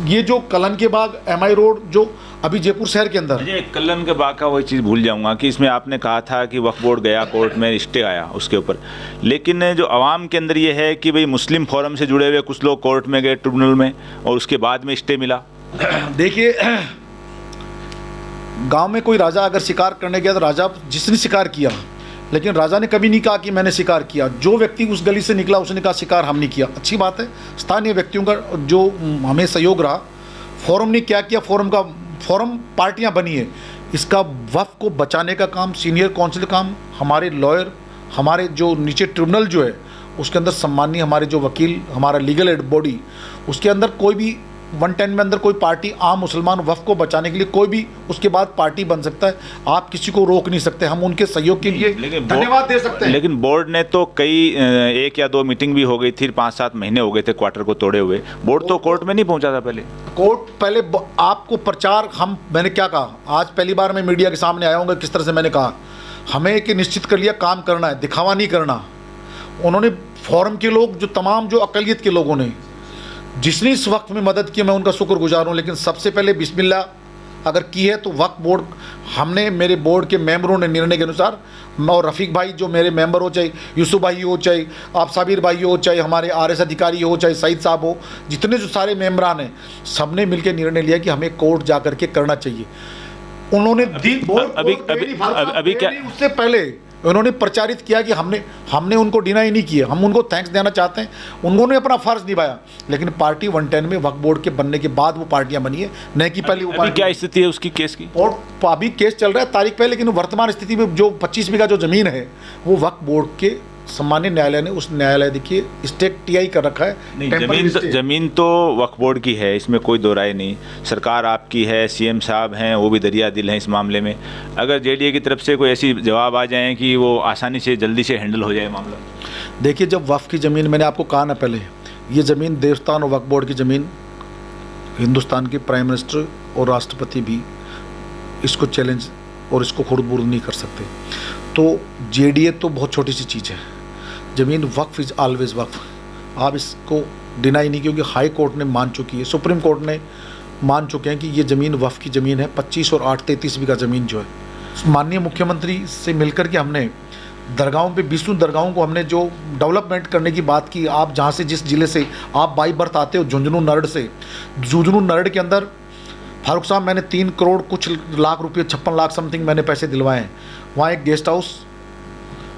ये जो कलन के बाग, MI रोड, जो अभी जयपुर शहर के अंदर, कलन के बाग का वही चीज़ भूल जाऊंगा कि इसमें आपने कहा था कि वक्फ बोर्ड गया कोर्ट में, स्टे आया उसके ऊपर, लेकिन जो आवाम के अंदर ये है कि भाई मुस्लिम फोरम से जुड़े हुए कुछ लोग कोर्ट में गए, ट्रिब्यूनल में, और उसके बाद में स्टे मिला। देखिए, गांव में कोई राजा अगर शिकार करने गया तो राजा, जिसने शिकार किया, लेकिन राजा ने कभी नहीं कहा कि मैंने शिकार किया। जो व्यक्ति उस गली से निकला उसने कहा शिकार हमने किया। अच्छी बात है, स्थानीय व्यक्तियों का जो हमें सहयोग रहा। फोरम ने क्या किया, फोरम पार्टियां बनी है, इसका वक्फ को बचाने का काम, सीनियर काउंसिल काम, हमारे लॉयर, हमारे जो नीचे ट्रिब्यूनल जो है उसके अंदर सम्मानीय हमारे जो वकील, हमारा लीगल एड बॉडी, उसके अंदर कोई भी 110 में अंदर कोई पार्टी आम मुसलमान वफ़ को बचाने के लिए कोई भी उसके बाद पार्टी बन सकता है, आप किसी को रोक नहीं सकते। हम उनके सहयोग के लिए धन्यवाद दे सकते हैं। लेकिन बोर्ड ने तो कई 1 या 2 मीटिंग भी हो गई थी, 5-7 महीने हो गए थे क्वार्टर को तोड़े हुए। बोर्ड तो कोर्ट में नहीं पहुंचा था पहले। कोर्ट पहले आपको प्रचार मैंने क्या कहा, आज पहली बार मैं मीडिया के सामने आया हूँ, किस तरह से मैंने कहा हमें एक निश्चित कर लिया काम करना है, दिखावा नहीं करना। उन्होंने फोरम के लोग जो तमाम जो अक़लियत के लोगों ने जिसने इस वक्त में मदद की, मैं उनका शुक्रगुजार हूँ। लेकिन सबसे पहले बिस्मिल्लाह अगर की है तो वक्फ बोर्ड, हमने मेरे बोर्ड के मेंबरों ने निर्णय के अनुसार, और रफ़ीक भाई जो मेरे मेंबर हो, चाहे यूसुफ भाई हो, चाहे आप साबिर भाई हो, चाहे हमारे RS अधिकारी हो, चाहे सईद साहब हो, जितने जो सारे मेंबरान हैं, सब ने मिलकर निर्णय लिया कि हमें कोर्ट जा करके करना चाहिए। उन्होंने अभी क्या उससे पहले उन्होंने प्रचारित किया कि हमने उनको डिनाई नहीं किया, हम उनको थैंक्स देना चाहते हैं, उन्होंने अपना फ़र्ज़ निभाया। लेकिन पार्टी 110 में वक्फ बोर्ड के बनने के बाद वो पार्टियां बनी है, न कि पहले। अभी क्या स्थिति है उसकी केस की? और अभी केस चल रहा है तारीख पे, लेकिन वर्तमान स्थिति में जो 25 बीघा जो ज़मीन है वो वक्फ बोर्ड के सम्मान्य न्यायालय ने, उस न्यायालय देखिए स्टेक TI कर रखा है। जमीन तो वक्फ बोर्ड की है, इसमें कोई दो राय नहीं। सरकार आपकी है, CM साहब हैं, वो भी दरिया दिल हैं इस मामले में। अगर JDA की तरफ से कोई ऐसी जवाब आ जाए कि वो आसानी से जल्दी से हैंडल हो जाए मामला। देखिए, जब वक्फ की ज़मीन, मैंने आपको कहा ना पहले, ये ज़मीन देवस्थान और वक्फ बोर्ड की ज़मीन, हिंदुस्तान के प्राइम मिनिस्टर और राष्ट्रपति भी इसको चैलेंज और इसको खुर्द-बुर्द नहीं कर सकते। तो JDA तो बहुत छोटी सी चीज़ है, ज़मीन वक्फ इज़ ऑलवेज वक्फ। आप इसको डिनाई नहीं, क्योंकि हाई कोर्ट ने मान चुकी है, सुप्रीम कोर्ट ने मान चुके हैं कि ये ज़मीन वक्फ की ज़मीन है। 25 और 8 33 बीघा ज़मीन जो है, माननीय मुख्यमंत्री से मिलकर के हमने दरगाहों पे 20 दरगाहों को हमने जो डेवलपमेंट करने की बात की। आप जहाँ से, जिस ज़िले से आप बाई बर्थ आते हो, झुंझुनू नरड से, झुंझुनू नरड के अंदर फारूक साहब मैंने 3 करोड़ कुछ लाख रुपये, 56 लाख समथिंग मैंने पैसे दिलवाए हैं। वहाँ एक गेस्ट हाउस,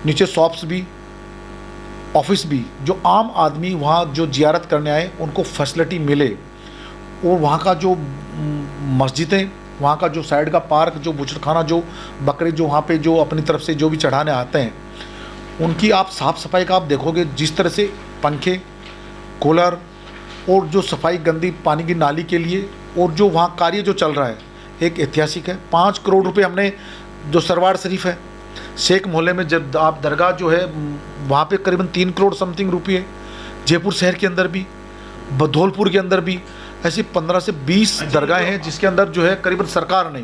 नीचे शॉप्स भी, ऑफिस भी, जो आम आदमी वहाँ जो जियारत करने आए उनको फैसिलिटी मिले। और वहाँ का जो मस्जिदें, वहाँ का जो साइड का पार्क, जो बुचड़खाना, जो बकरे जो वहाँ पे जो अपनी तरफ से जो भी चढ़ाने आते हैं, उनकी आप साफ़ सफाई का आप देखोगे, जिस तरह से पंखे, कूलर और जो सफाई गंदी पानी की नाली के लिए, और जो वहाँ कार्य जो चल रहा है एक ऐतिहासिक है। 5 करोड़ रुपए हमने, जो सरवार शरीफ है शेख मोहल्ले में, जब आप दरगाह जो है वहाँ पे करीबन 3 करोड़ समथिंग रुपये। जयपुर शहर के अंदर भी, धौलपुर के अंदर भी ऐसी 15 से 20 दरगाहें हैं जिसके अंदर जो है करीबन सरकार ने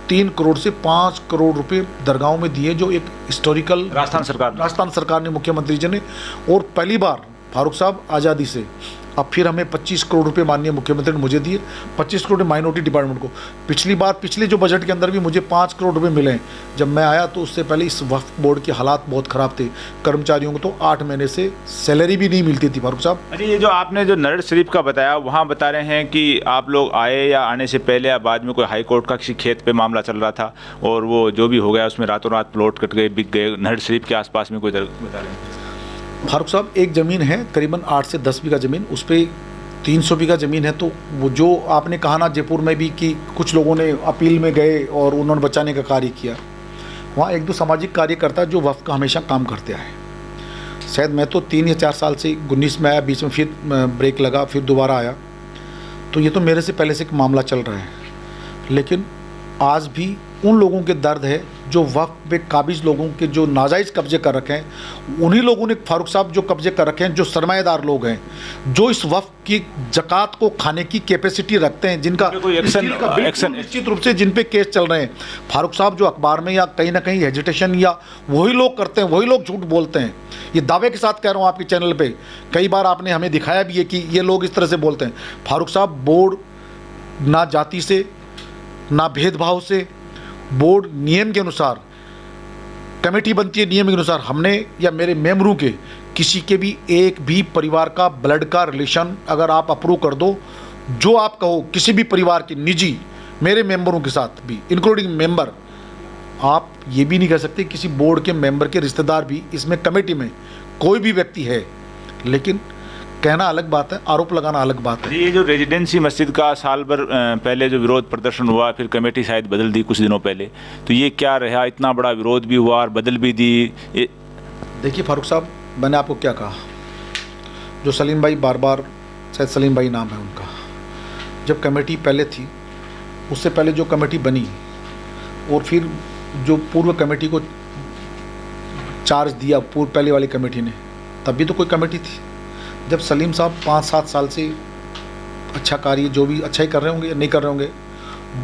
3 करोड़ से 5 करोड़ रुपए दरगाहों में दिए, जो एक हिस्टोरिकल राजस्थान सरकार ने, मुख्यमंत्री जी ने। और पहली बार फारूक साहब आज़ादी से अब फिर हमें 25 करोड़ रुपए माननीय मुख्यमंत्री ने मुझे दिए, 25 करोड़ माइनॉरिटी डिपार्टमेंट को। पिछली बार, पिछले जो बजट के अंदर भी मुझे 5 करोड़ रुपए मिले हैं। जब मैं आया तो उससे पहले इस वक्फ बोर्ड के हालात बहुत ख़राब थे, कर्मचारियों को तो 8 महीने से सैलरी भी नहीं मिलती थी। फारूक साहब, अरे ये जो आपने जो नरड शरीफ का बताया, वहाँ बता रहे हैं कि आप लोग आए या आने से पहले या बाद में कोई हाई कोर्ट का किसी खेत पे मामला चल रहा था, और वो जो भी हो गया उसमें रातों रात प्लॉट कट गए, बिक गए। नरड शरीफ के आसपास में कोई बता रहे हैं? फारूक साहब, एक ज़मीन है करीबन 8 से 10 बीघा ज़मीन, उस पर 300 बीघा ज़मीन है। तो वो जो आपने कहा ना जयपुर में भी कि कुछ लोगों ने अपील में गए और उन्होंने बचाने का कार्य किया, वहाँ 1-2 सामाजिक कार्यकर्ता जो वफ़ का हमेशा काम करते आए। शायद मैं तो 3 या 4 साल से 19 में आया, बीच में फिर ब्रेक लगा, फिर दोबारा आया। तो ये तो मेरे से पहले से एक मामला चल रहा है। लेकिन आज भी उन लोगों के दर्द है जो वक्फ पे काबिज लोगों के जो नाजायज़ कब्जे कर रखे हैं, उन्हीं लोगों ने फारूक साहब जो कब्जे कर रखे हैं, जो सरमाएदार लोग हैं, जो इस वक्फ की ज़कात को खाने की कैपेसिटी रखते हैं, जिनका एक्शन निश्चित रूप से जिन पे केस चल रहे हैं। फारूक साहब जो अखबार में या कहीं ना कहीं हेजिटेशन या वही लोग करते हैं, वही लोग झूठ बोलते हैं। ये दावे के साथ कह रहा हूँ आपके चैनल पर, कई बार आपने हमें दिखाया भी है कि ये लोग इस तरह से बोलते हैं। फारूक साहब, बोर्ड ना जाति से ना भेदभाव से, बोर्ड नियम के अनुसार कमेटी बनती है, नियम के अनुसार हमने या मेरे मेंबरों के किसी के भी एक भी परिवार का ब्लड का रिलेशन अगर आप अप्रूव कर दो, जो आप कहो किसी भी परिवार के निजी मेरे मेंबरों के साथ भी इंक्लूडिंग मेंबर, आप ये भी नहीं कह सकते किसी बोर्ड के मेंबर के रिश्तेदार भी इसमें कमेटी में कोई भी व्यक्ति है। लेकिन कहना अलग बात है, आरोप लगाना अलग बात है। ये जो रेजिडेंसी मस्जिद का साल भर पहले जो विरोध प्रदर्शन हुआ, फिर कमेटी शायद बदल दी कुछ दिनों पहले, तो ये क्या रहा? इतना बड़ा विरोध भी हुआ और बदल भी दी। देखिए फारूक साहब, मैंने आपको क्या कहा, जो सलीम भाई बार बार, शायद सलीम भाई नाम है उनका, जब कमेटी पहले थी, उससे पहले जो कमेटी बनी और फिर जो पूर्व कमेटी को चार्ज दिया पहले वाली कमेटी ने, तब भी तो कोई कमेटी थी। जब सलीम साहब 5-7 साल से अच्छा कार्य जो भी अच्छा ही कर रहे होंगे या नहीं कर रहे होंगे,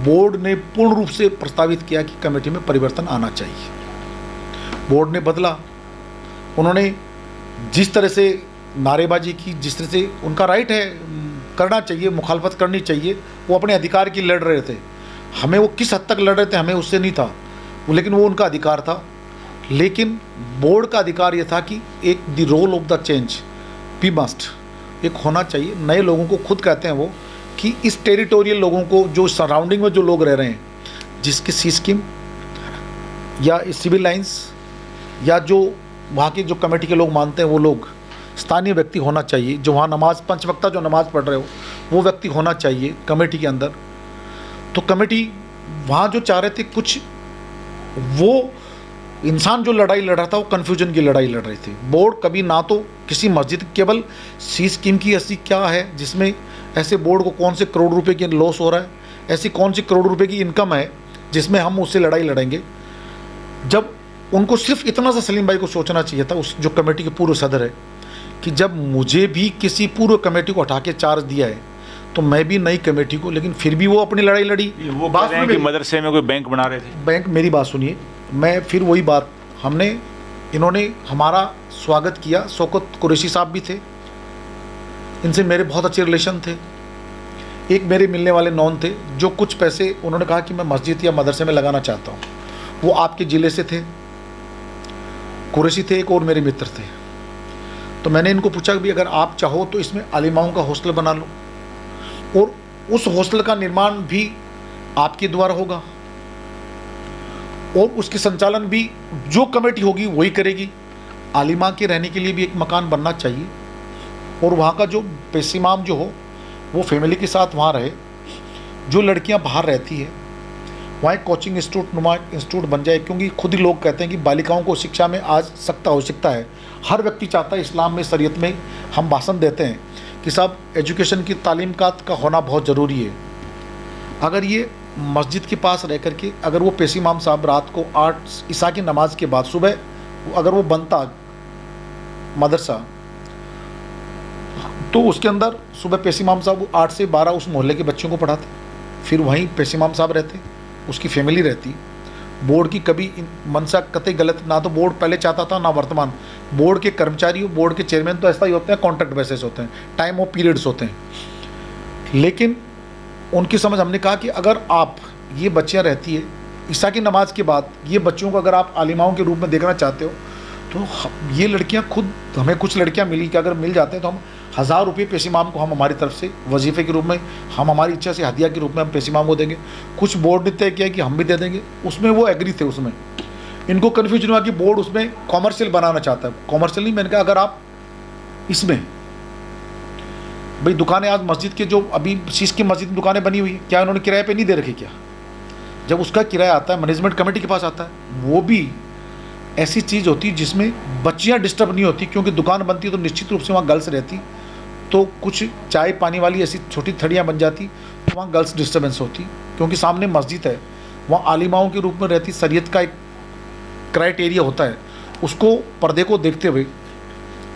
बोर्ड ने पूर्ण रूप से प्रस्तावित किया कि कमेटी में परिवर्तन आना चाहिए। बोर्ड ने बदला, उन्होंने जिस तरह से नारेबाजी की, जिस तरह से उनका राइट है, करना चाहिए, मुखालफत करनी चाहिए, वो अपने अधिकार की लड़ रहे थे। हमें वो किस हद तक लड़ रहे थे हमें उससे नहीं था, लेकिन वो उनका अधिकार था। लेकिन बोर्ड का अधिकार ये था कि एक the role of the change be must, एक होना चाहिए। नए लोगों को खुद कहते हैं वो कि इस टेरिटोरियल लोगों को, जो सराउंडिंग में जो लोग रह रहे हैं, जिसकी सी स्कीम या सिविल लाइंस या जो वहाँ के जो कमेटी के लोग मानते हैं, वो लोग स्थानीय व्यक्ति होना चाहिए। जो वहाँ नमाज, 5 वक्ता जो नमाज़ पढ़ रहे हो, वो व्यक्ति होना चाहिए कमेटी के अंदर। तो कमेटी वहाँ जो चाह रहे थे, कुछ वो इंसान जो लड़ाई लड़ रहा था, वो कन्फ्यूजन की लड़ाई लड़ रही थी। बोर्ड कभी ना तो किसी मस्जिद, केवल सी स्कीम की ऐसी क्या है जिसमें ऐसे बोर्ड को कौन से करोड़ रुपए की लॉस हो रहा है, ऐसी कौन सी करोड़ रुपए की इनकम है जिसमें हम उससे लड़ाई लड़ेंगे। जब उनको सिर्फ इतना सा सलीम भाई को सोचना चाहिए था, उस जो कमेटी के पूर्व सदर है, कि जब मुझे भी किसी पूर्व कमेटी को हटा के चार्ज दिया है तो मैं भी नई कमेटी को, लेकिन फिर भी वो अपनी लड़ाई लड़ी। वो बात है कि मदरसे में कोई बैंक बना रहे थे। बैंक, मेरी बात सुनिए, मैं फिर वही बात, इन्होंने हमारा स्वागत किया। शौकत कुरैशी साहब भी थे, इनसे मेरे बहुत अच्छे रिलेशन थे। एक मेरे मिलने वाले नॉन थे, जो कुछ पैसे उन्होंने कहा कि मैं मस्जिद या मदरसे में लगाना चाहता हूँ। वो आपके ज़िले से थे, कुरैशी थे, एक और मेरे मित्र थे। तो मैंने इनको पूछा कि अगर आप चाहो तो इसमें आलिमाओं का हॉस्टल बना लो, और उस हॉस्टल का निर्माण भी आपके द्वारा होगा, और उसके संचालन भी जो कमेटी होगी वही करेगी। आलिमा के रहने के लिए भी एक मकान बनना चाहिए, और वहाँ का जो पेशिमाम जो हो वो फैमिली के साथ वहाँ रहे। जो लड़कियाँ बाहर रहती है, वहाँ एक कोचिंग इंस्टीट्यूट बन जाए, क्योंकि खुद ही लोग कहते हैं कि बालिकाओं को शिक्षा में आज सख्त आवश्यकता है। हर व्यक्ति चाहता है, इस्लाम में, शरीयत में हम भाषण देते हैं कि साहब एजुकेशन की तालीम का होना बहुत ज़रूरी है। अगर ये मस्जिद के पास रह करके, अगर वो पेशी इमाम साहब रात को 8 ईशा की नमाज के बाद सुबह अगर वो बनता मदरसा, तो उसके अंदर सुबह पेशी इमाम साहब 8 से 12 उस मोहल्ले के बच्चों को पढ़ाते, फिर वहीं पेशी इमाम साहब रहते, उसकी फैमिली रहती। बोर्ड की कभी मनसा कतई गलत ना, तो बोर्ड पहले चाहता था ना वर्तमान। बोर्ड के कर्मचारी, बोर्ड के चेयरमैन तो ऐसा ही होते हैं, कॉन्ट्रैक्ट बेसिस होते हैं, टाइम ऑफ पीरियड्स होते हैं। लेकिन उनकी समझ, हमने कहा कि अगर आप, ये बच्चियाँ रहती है ईशा की नमाज के बाद, ये बच्चों को अगर आप आलिमाओं के रूप में देखना चाहते हो, तो ये लड़कियां खुद, हमें कुछ लड़कियां मिली कि अगर मिल जाते हैं तो हम 1000 रुपये पेशीमाम को हम हमारी तरफ से वजीफ़े के रूप में, हम हमारी इच्छा से हदिया के रूप में हम पेशीमाम को देंगे। कुछ बोर्ड ने तय किया कि हम भी दे देंगे, उसमें वो एग्री थे। उसमें इनको कन्फ्यूजन हुआ कि बोर्ड उसमें कॉमर्शियल बनाना चाहता है। कॉमर्शियल नहीं, मैंने कहा अगर आप इसमें, भाई दुकानें आज मस्जिद के जो अभी शीश की मस्जिद में दुकानें बनी हुई है, क्या उन्होंने किराए पे नहीं दे रखी? क्या जब उसका किराया आता है मैनेजमेंट कमेटी के पास आता है, वो भी ऐसी चीज़ होती है जिसमें बच्चियां डिस्टर्ब नहीं होती, क्योंकि दुकान बनती है तो निश्चित रूप से वहाँ गर्ल्स रहती, तो कुछ चाय पानी वाली ऐसी छोटी थड़ियाँ बन जाती, तो वहाँ गर्ल्स डिस्टर्बेंस होती, क्योंकि सामने मस्जिद है, वहाँ आलिमाओं के रूप में रहती। शरीयत का एक क्राइटेरिया होता है, उसको पर्दे को देखते हुए,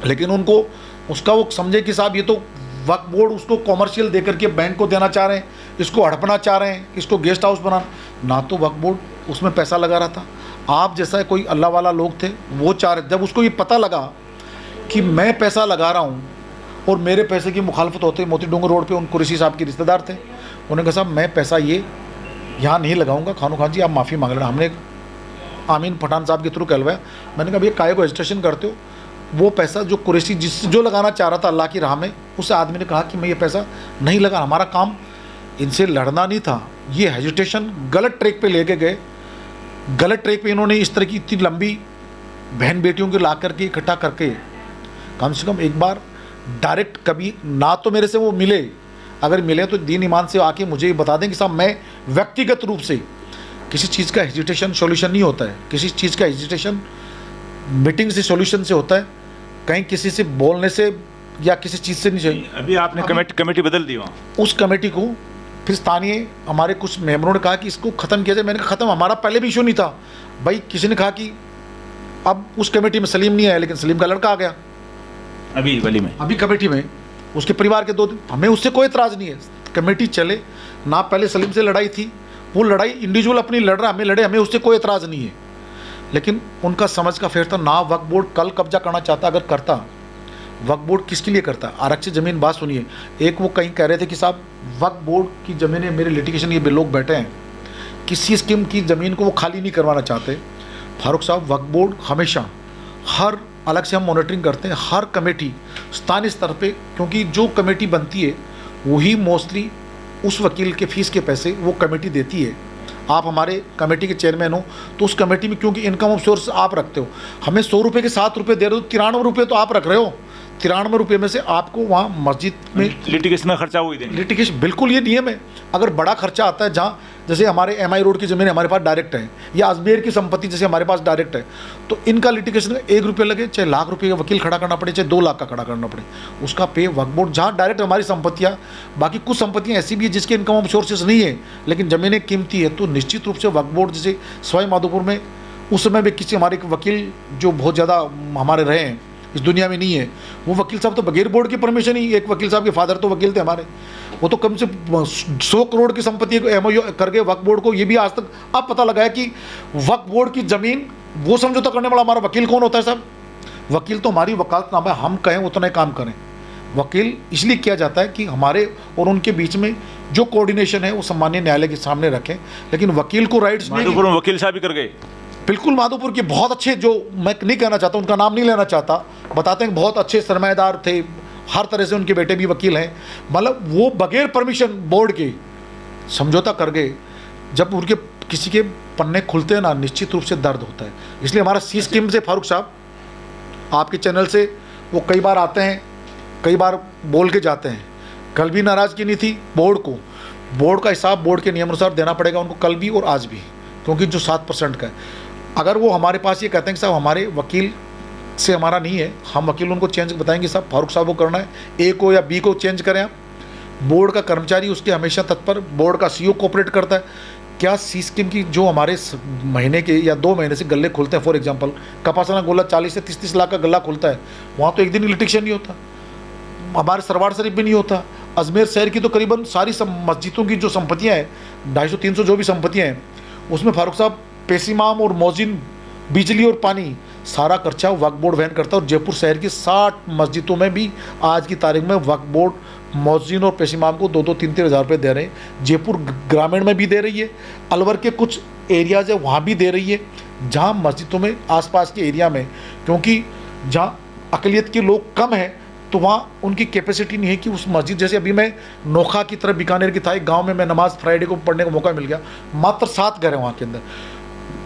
लेकिन उनको उसका वो समझे कि साहब ये तो वक्फ बोर्ड उसको कॉमर्शियल दे करके बैंक को देना चाह रहे हैं, इसको हड़पना चाह रहे हैं, इसको गेस्ट हाउस बनाना, ना तो वक्फ बोर्ड उसमें पैसा लगा रहा था। आप जैसा कोई अल्लाह वाला लोग थे, वो चाह रहे, जब उसको ये पता लगा कि मैं पैसा लगा रहा हूँ और मेरे पैसे की मुखालफत होते, मोती डूंगर रोड पे उन कुरैशी साहब के रिश्तेदार थे, उन्होंने कहा साहब मैं पैसा ये यहाँ नहीं लगाऊंगा, खानू खान जी आप माफ़ी मांग लेना। हमने आमीन पठान साहब के थ्रू कहलवाया, मैंने कहा भैया काहे को हेजिटेशन करते हो, वो पैसा जो कुरैशी जो लगाना चाह रहा था अल्लाह की राह में, उस आदमी ने कहा कि मैं ये पैसा नहीं लगा, हमारा काम इनसे लड़ना नहीं था। ये हेजिटेशन गलत ट्रैक पे लेके गए, गलत ट्रैक पे इन्होंने इस तरह की इतनी लंबी बहन बेटियों को ला करके इकट्ठा करके, कम से कम एक बार डायरेक्ट कभी ना तो मेरे से वो मिले, अगर मिले तो दीन ईमान से आके मुझे ये बता दें कि साहब मैं व्यक्तिगत रूप से, किसी चीज़ का हेजिटेशन सॉल्यूशन नहीं होता है, किसी चीज़ का हेजिटेशन मीटिंग से सॉल्यूशन से होता है, कहीं किसी से बोलने से या किसी चीज़ से नहीं चाहिए। अभी आपने कमेटी बदल दी वहाँ, उस कमेटी को फिर स्थानीय हमारे कुछ मेंबरों ने कहा कि इसको ख़त्म किया जाए। मैंने कहा ख़त्म, हमारा पहले भी इशू नहीं था भाई। किसी ने कहा कि अब उस कमेटी में सलीम नहीं आया, लेकिन सलीम का लड़का आ गया अभी वली में, अभी कमेटी में, उसके परिवार के 2 दिन। हमें उससे कोई एतराज़ नहीं है, कमेटी चले ना। पहले सलीम से लड़ाई थी, वो लड़ाई इंडिविजुअल अपनी लड़ रहा, हमें लड़े, हमें उससे कोई एतराज़ नहीं है। लेकिन उनका समझ का फेर था ना। वक्फ बोर्ड कल कब्जा करना चाहता, अगर करता, वक्फ बोर्ड किसके लिए करता? आरक्षित ज़मीन। बात सुनिए, एक वो कहीं कह रहे थे कि साहब वक्फ बोर्ड की ज़मीनें, मेरे लिटिगेशन ये लोग बैठे हैं, किसी स्कीम की ज़मीन को वो खाली नहीं करवाना चाहते। फारूक साहब, वक्फ बोर्ड हमेशा हर अलग से हम मॉनिटरिंग करते हैं, हर कमेटी स्थानीय स्तर पे, क्योंकि जो कमेटी बनती है वही मोस्टली उस वकील के फीस के पैसे वो कमेटी देती है। आप हमारे कमेटी के चेयरमैन हो तो उस कमेटी में क्योंकि इनकम ऑफ सोर्स आप रखते हो, हमें 100 रुपये के 7 रुपये दे रहे हो, 93 रुपये तो आप रख रहे हो। 93 रुपये में से आपको वहाँ मस्जिद में लिटिगेशन का खर्चा वही देंगे। लिटिगेशन बिल्कुल ये नियम है। अगर बड़ा खर्चा आता है, जहाँ जैसे हमारे MI रोड की ज़मीन हमारे पास डायरेक्ट है, या अजमेर की संपत्ति जैसे हमारे पास डायरेक्ट है, तो इनका लिटिगेशन का 1 रुपये लगे, चाहे लाख रुपये का वकील खड़ा करना पड़े, चाहे 2 लाख का खड़ा करना पड़े, उसका पे वक्फ बोर्ड। जहाँ डायरेक्ट हमारी संपत्तियाँ, बाकी कुछ संपत्तियाँ ऐसी भी है जिसके इनकम ऑफ सोर्सेज नहीं है लेकिन ज़मीनें कीमती है, तो निश्चित रूप से वक्फ बोर्ड, जैसे सवाई माधोपुर में उस समय भी किसी हमारे वकील जो बहुत ज़्यादा हमारे रहे हैं, इस दुनिया में नहीं है, वो वकील साहब तो बगैर बोर्ड की परमिशन ही, एक वकील साहब के फादर तो वकील थे हमारे, वो तो कम से 100 करोड़ की संपत्ति को MOU करके वक्फ बोर्ड को, ये भी आज तक अब पता लगा है कि वक्फ बोर्ड की ज़मीन वो समझौता करने वाला हमारा वकील कौन होता है साहब? वकील तो हमारी वकालतनामा है, हम कहें उतना ही काम करें। वकील इसलिए किया जाता है कि हमारे और उनके बीच में जो कोऑर्डिनेशन है वो सम्मान्य न्यायालय के सामने रखें, लेकिन वकील को राइट्स नहीं। वकील साहब भी कर गए, बिल्कुल। माधोपुर के बहुत अच्छे, जो मैं नहीं कहना चाहता, उनका नाम नहीं लेना चाहता, बताते हैं बहुत अच्छे सरमाएदार थे, हर तरह से उनके बेटे भी वकील हैं, मतलब वो बगैर परमिशन बोर्ड के समझौता कर गए। जब उनके किसी के पन्ने खुलते हैं ना, निश्चित रूप से दर्द होता है। इसलिए हमारा सी स्कीम से फारूक साहब, आपके चैनल से वो कई बार आते हैं, कई बार बोल के जाते हैं। कल भी नाराज़गी नहीं थी बोर्ड को, बोर्ड का हिसाब बोर्ड के नियमानुसार देना पड़ेगा उनको, कल भी और आज भी, क्योंकि जो 7% का है। अगर वो हमारे पास ये कहते हैं कि साहब हमारे वकील से हमारा नहीं है, हम वकील उनको चेंज बताएंगे, साहब फारूक साहब को करना है, A को या B को चेंज करें आप। बोर्ड का कर्मचारी उसके हमेशा तत्पर, बोर्ड का CEO कोऑपरेट करता है। क्या सी स्कीम की जो हमारे महीने के या 2 महीने से गल्ले खुलते हैं, फॉर एग्जांपल कपासना गोला 40 से 30 लाख का गल्ला खुलता है, वहाँ तो एक दिन लिटिगेशन नहीं होता। हमारे सरवार शरीफ भी नहीं होता। अजमेर शहर की तो करीबन सारी मस्जिदों की जो संपत्तियाँ हैं, 250-300 जो भी संपत्तियाँ हैं, उसमें फारूक साहब पेशीमाम और मौजिन, बिजली और पानी, सारा खर्चा वक्फ बोर्ड वहन करता है। और जयपुर शहर की 60 मस्जिदों में भी आज की तारीख में वक्फ बोर्ड मौजिन और पेशीमाम को 2-2, 3-3 हज़ार रुपये दे रहे हैं। जयपुर ग्रामीण में भी दे रही है, अलवर के कुछ एरियाज है वहाँ भी दे रही है। जहाँ मस्जिदों में आसपास के एरिया में, क्योंकि जहाँ अक़लियत के लोग कम हैं, तो वहाँ उनकी कैपेसिटी नहीं है कि उस मस्जिद, जैसे अभी मैं नोखा की तरफ बीकानेर की था, एक गाँव में मैं नमाज फ्राइडे को पढ़ने का मौका मिल गया, मात्र 7 घर हैं वहाँ के अंदर।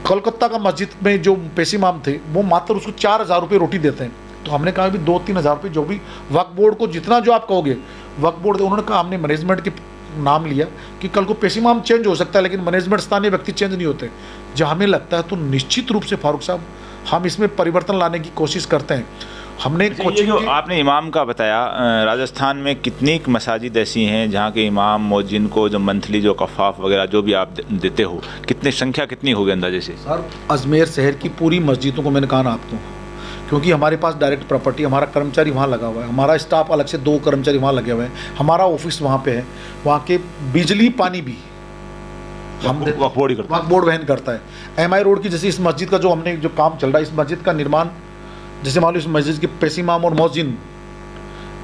कोलकाता का मस्जिद में जो पेशीमाम थे, वो मात्र उसको 4,000 रुपये रोटी देते हैं। तो हमने कहा भी 2-3 हज़ार रुपये जो भी वक्फ बोर्ड को, जितना जो आप कहोगे वक्फ बोर्ड, उन्होंने कहा हमने मैनेजमेंट के नाम लिया कि कल को पेशीमाम चेंज हो सकता है, लेकिन मैनेजमेंट स्थानीय व्यक्ति चेंज नहीं होते। जहाँ हमें लगता है तो निश्चित रूप से फारूक साहब हम इसमें परिवर्तन लाने की कोशिश करते हैं। हमने ये जो आपने इमाम का बताया, राजस्थान में कितनी मसाजिद ऐसी हैं जहाँ के इमाम मौजिन को जो मंथली जो कफ़ाफ वगैरह जो भी आप देते हो, कितनी संख्या कितनी होगी अंदाजे से? सर, अजमेर शहर की पूरी मस्जिदों को मैंने कहा ना आपको, क्योंकि हमारे पास डायरेक्ट प्रॉपर्टी, हमारा कर्मचारी वहाँ लगा हुआ है, हमारा स्टाफ अलग से 2 कर्मचारी वहाँ लगे हुए हैं, हमारा ऑफिस वहाँ पे है, वहाँ के बिजली पानी भी हम वक्फ बोर्ड वहन करता है। MI रोड की जैसे इस मस्जिद का जो हमने जो काम चल रहा है, इस मस्जिद का निर्माण, जैसे मान लो इस मस्जिद के पेशीमाम और मौजिन,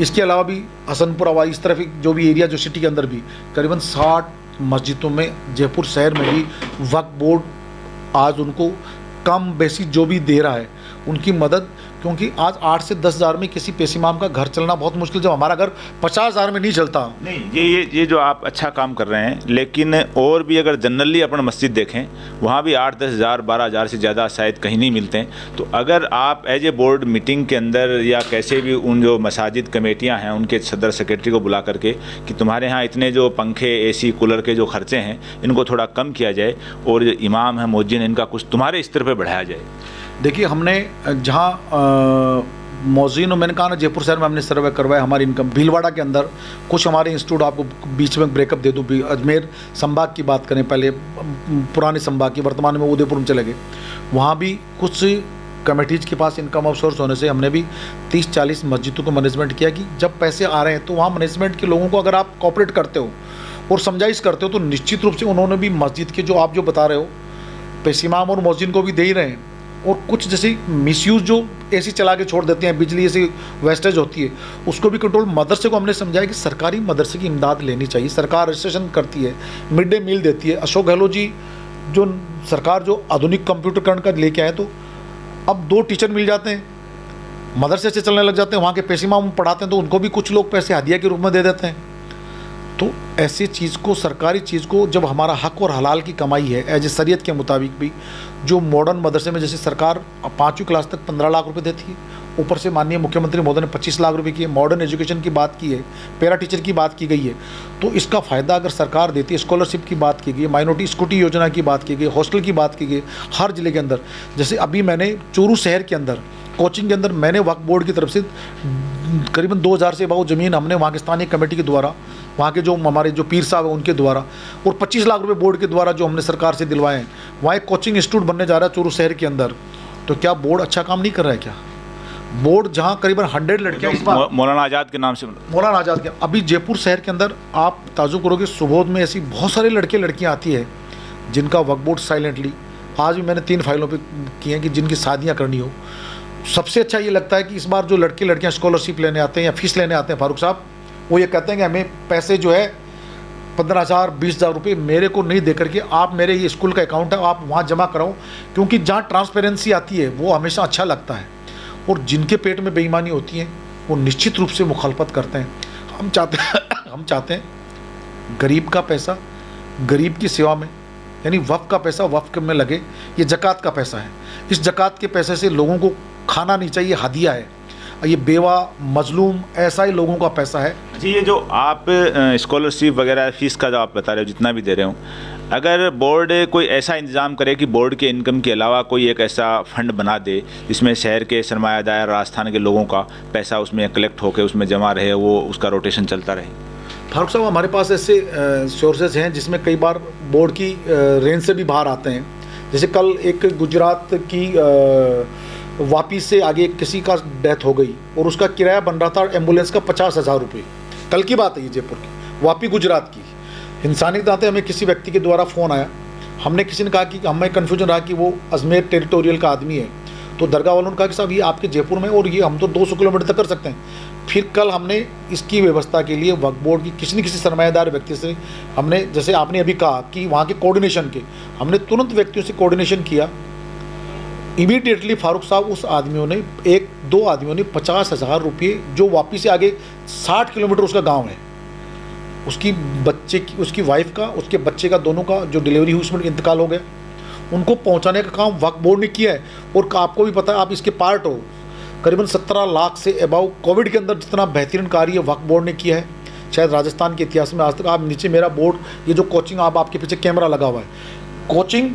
इसके अलावा भी हसनपुर आवा, इस तरफ जो भी एरिया जो सिटी के अंदर भी करीबन 60 मस्जिदों में, जयपुर शहर में भी वक्फ बोर्ड आज उनको कम बेसी जो भी दे रहा है उनकी मदद, क्योंकि आज 8 से 10 हज़ार में किसी पेशीमाम का घर चलना बहुत मुश्किल, जब हमारा घर 50 हज़ार में नहीं चलता। नहीं, ये जो आप अच्छा काम कर रहे हैं, लेकिन और भी अगर जनरली अपन मस्जिद देखें, वहाँ भी 8-10 हज़ार 12 हज़ार से ज़्यादा शायद कहीं नहीं मिलते हैं। तो अगर आप एज ए बोर्ड मीटिंग के अंदर या कैसे भी उन जो मसाजिद कमेटियाँ हैं उनके सदर सेक्रेटरी को बुला करके कि तुम्हारे यहाँ इतने जो पंखे, AC, कूलर के जो खर्चे हैं इनको थोड़ा कम किया जाए, और जो इमाम है मौजिन, इनका कुछ तुम्हारे स्तर पर बढ़ाया जाए। देखिए, हमने जहाँ मौजीन, मैंने कहा ना जयपुर शहर में हमने सर्वे करवाया, हमारी इनकम भीलवाड़ा के अंदर कुछ हमारे इंस्टीट्यूट, आपको बीच में ब्रेकअप दे दूँ, अजमेर संभाग की बात करें, पहले पुराने संभाग की, वर्तमान में उदयपुर में चले गए, वहाँ भी कुछ कमेटीज़ के पास इनकम ऑफ सोर्स होने से हमने भी 30-40 मस्जिदों को मैनेजमेंट किया कि जब पैसे आ रहे हैं तो वहाँ मैनेजमेंट के लोगों को अगर आप कॉपरेट करते हो और समझाइश करते हो तो निश्चित रूप से उन्होंने भी मस्जिद के जो आप जो बता रहे हो पैसे इमाम और मौजिन को भी दे ही रहे हैं। और कुछ जैसे मिसयूज़ जो एसी चला के छोड़ देते हैं, बिजली ऐसी वेस्टेज होती है, उसको भी कंट्रोल। मदरसे को हमने समझाया कि सरकारी मदरसे की इमदाद लेनी चाहिए, सरकार रजिस्ट्रेशन करती है, मिड डे मील देती है। अशोक गहलोत जी जो सरकार जो आधुनिक कंप्यूटरकरण का लेके आए, तो अब 2 टीचर मिल जाते हैं, मदरसे से चलने लग जाते हैं, वहाँ के पैसे इमाम पढ़ाते हैं तो उनको भी कुछ लोग पैसे हदिया के रूप में दे देते हैं। तो ऐसी चीज़ को, सरकारी चीज़ को, जब हमारा हक और हलाल की कमाई है एज ए शरीयत के मुताबिक भी, जो मॉडर्न मदरसे में जैसे सरकार 5वीं क्लास तक 15 लाख रुपए देती है, ऊपर से माननीय मुख्यमंत्री महोदय ने 25 लाख रुपए किए, मॉडर्न एजुकेशन की बात की है, पैरा टीचर की बात की गई है, तो इसका फ़ायदा अगर सरकार देती है, स्कॉलरशिप की बात की गई, माइनॉरिटी स्कूटी योजना की बात की गई, हॉस्टल की बात की गई, हर ज़िले के अंदर। जैसे अभी मैंने चूरू शहर के अंदर कोचिंग के अंदर मैंने वक्फ बोर्ड की तरफ से करीबन 2000 से बहुत ज़मीन हमने वहाँ के स्थानीय कमेटी के द्वारा, वहाँ के जो हमारे जो पीर साहब हैं उनके द्वारा, और 25 लाख रुपए बोर्ड के द्वारा जो हमने सरकार से दिलवाए हैं, वहाँ एक कोचिंग इंस्टीट्यूट बनने जा रहा है चूरू शहर के अंदर। तो क्या बोर्ड अच्छा काम नहीं कर रहा है क्या? बोर्ड जहाँ करीबन 100 लड़कियाँ इस बार मौलाना आज़ाद के नाम से, मौलाना आज़ाद के, अभी जयपुर शहर के अंदर आप ताजुब करोगे, सुबोध में ऐसी बहुत सारे लड़कियाँ आती है जिनका वक्फ बोर्ड साइलेंटली, आज भी मैंने 3 फाइलों पर की हैं कि जिनकी शादियाँ करनी हो। सबसे अच्छा ये लगता है कि इस बार जो लड़कियां स्कॉलरशिप लेने आते हैं या फीस लेने आते हैं फारूक साहब, वो ये कहते हैं कि हमें पैसे जो है 15,000 20,000 रुपये मेरे को नहीं दे करके आप, मेरे ये स्कूल का अकाउंट है, आप वहाँ जमा कराओ, क्योंकि जहाँ ट्रांसपेरेंसी आती है वो हमेशा अच्छा लगता है। और जिनके पेट में बेईमानी होती है वो निश्चित रूप से मुखालफत करते हैं। हम चाहते हैं गरीब का पैसा गरीब की सेवा में, यानी वफ़ का पैसा वफ़ में लगे। ये ज़कात का पैसा है, इस ज़कात के पैसे से लोगों को खाना नहीं चाहिए, हदिया है। ये बेवा मजलूम ऐसा ही लोगों का पैसा है। जी, ये जो आप स्कॉलरशिप वगैरह फीस का जो आप बता रहे हो, जितना भी दे रहे हो, अगर बोर्ड कोई ऐसा इंतज़ाम करे कि बोर्ड के इनकम के अलावा कोई एक ऐसा फंड बना दे जिसमें शहर के सरमायादार राजस्थान के लोगों का पैसा उसमें कलेक्ट होकर उसमें जमा रहे, वो उसका रोटेशन चलता रहे। फारूक साहब, हमारे पास ऐसे सोर्सेज हैं जिसमें कई बार बोर्ड की रेंज से भी बाहर आते हैं। जैसे कल एक गुजरात की वापी से आगे किसी का डेथ हो गई और उसका किराया बन रहा था एम्बुलेंस का 50,000 रुपये। कल की बात है ये, जयपुर की, वापी गुजरात की। इंसानी नाते हमें किसी व्यक्ति के द्वारा फ़ोन आया, हमने किसी ने कहा कि हमें कन्फ्यूजन रहा कि वो अजमेर टेरिटोरियल का आदमी है, तो दरगाह वालों ने कहा कि साहब ये आपके जयपुर में और ये हम तो 200 किलोमीटर तक कर सकते हैं। फिर कल हमने इसकी व्यवस्था के लिए वक्फ बोर्ड की किसी न किसी सरमायादार व्यक्ति से हमने, जैसे आपने अभी कहा कि वहाँ के कोऑर्डिनेशन के, हमने तुरंत व्यक्तियों से कोऑर्डिनेशन किया। इमीडिएटली फारूक साहब उस आदमियों ने 1-2 आदमियों ने 50,000 रुपये, जो वापी से आगे 60 किलोमीटर उसका गांव है, उसकी बच्चे की, उसकी वाइफ का, उसके बच्चे का, दोनों का जो डिलीवरी हुई उसमें इंतकाल हो गया, उनको पहुंचाने का काम वक्फ बोर्ड ने किया है। और आपको भी पता है, आप इसके पार्ट हो, करीबन 17 लाख से अबाउ कोविड के अंदर जितना बेहतरीन कार्य वक्फ बोर्ड ने किया है शायद राजस्थान के इतिहास में आज तक। आप नीचे मेरा बोर्ड, ये जो कोचिंग, आप आपके पीछे कैमरा लगा हुआ है, कोचिंग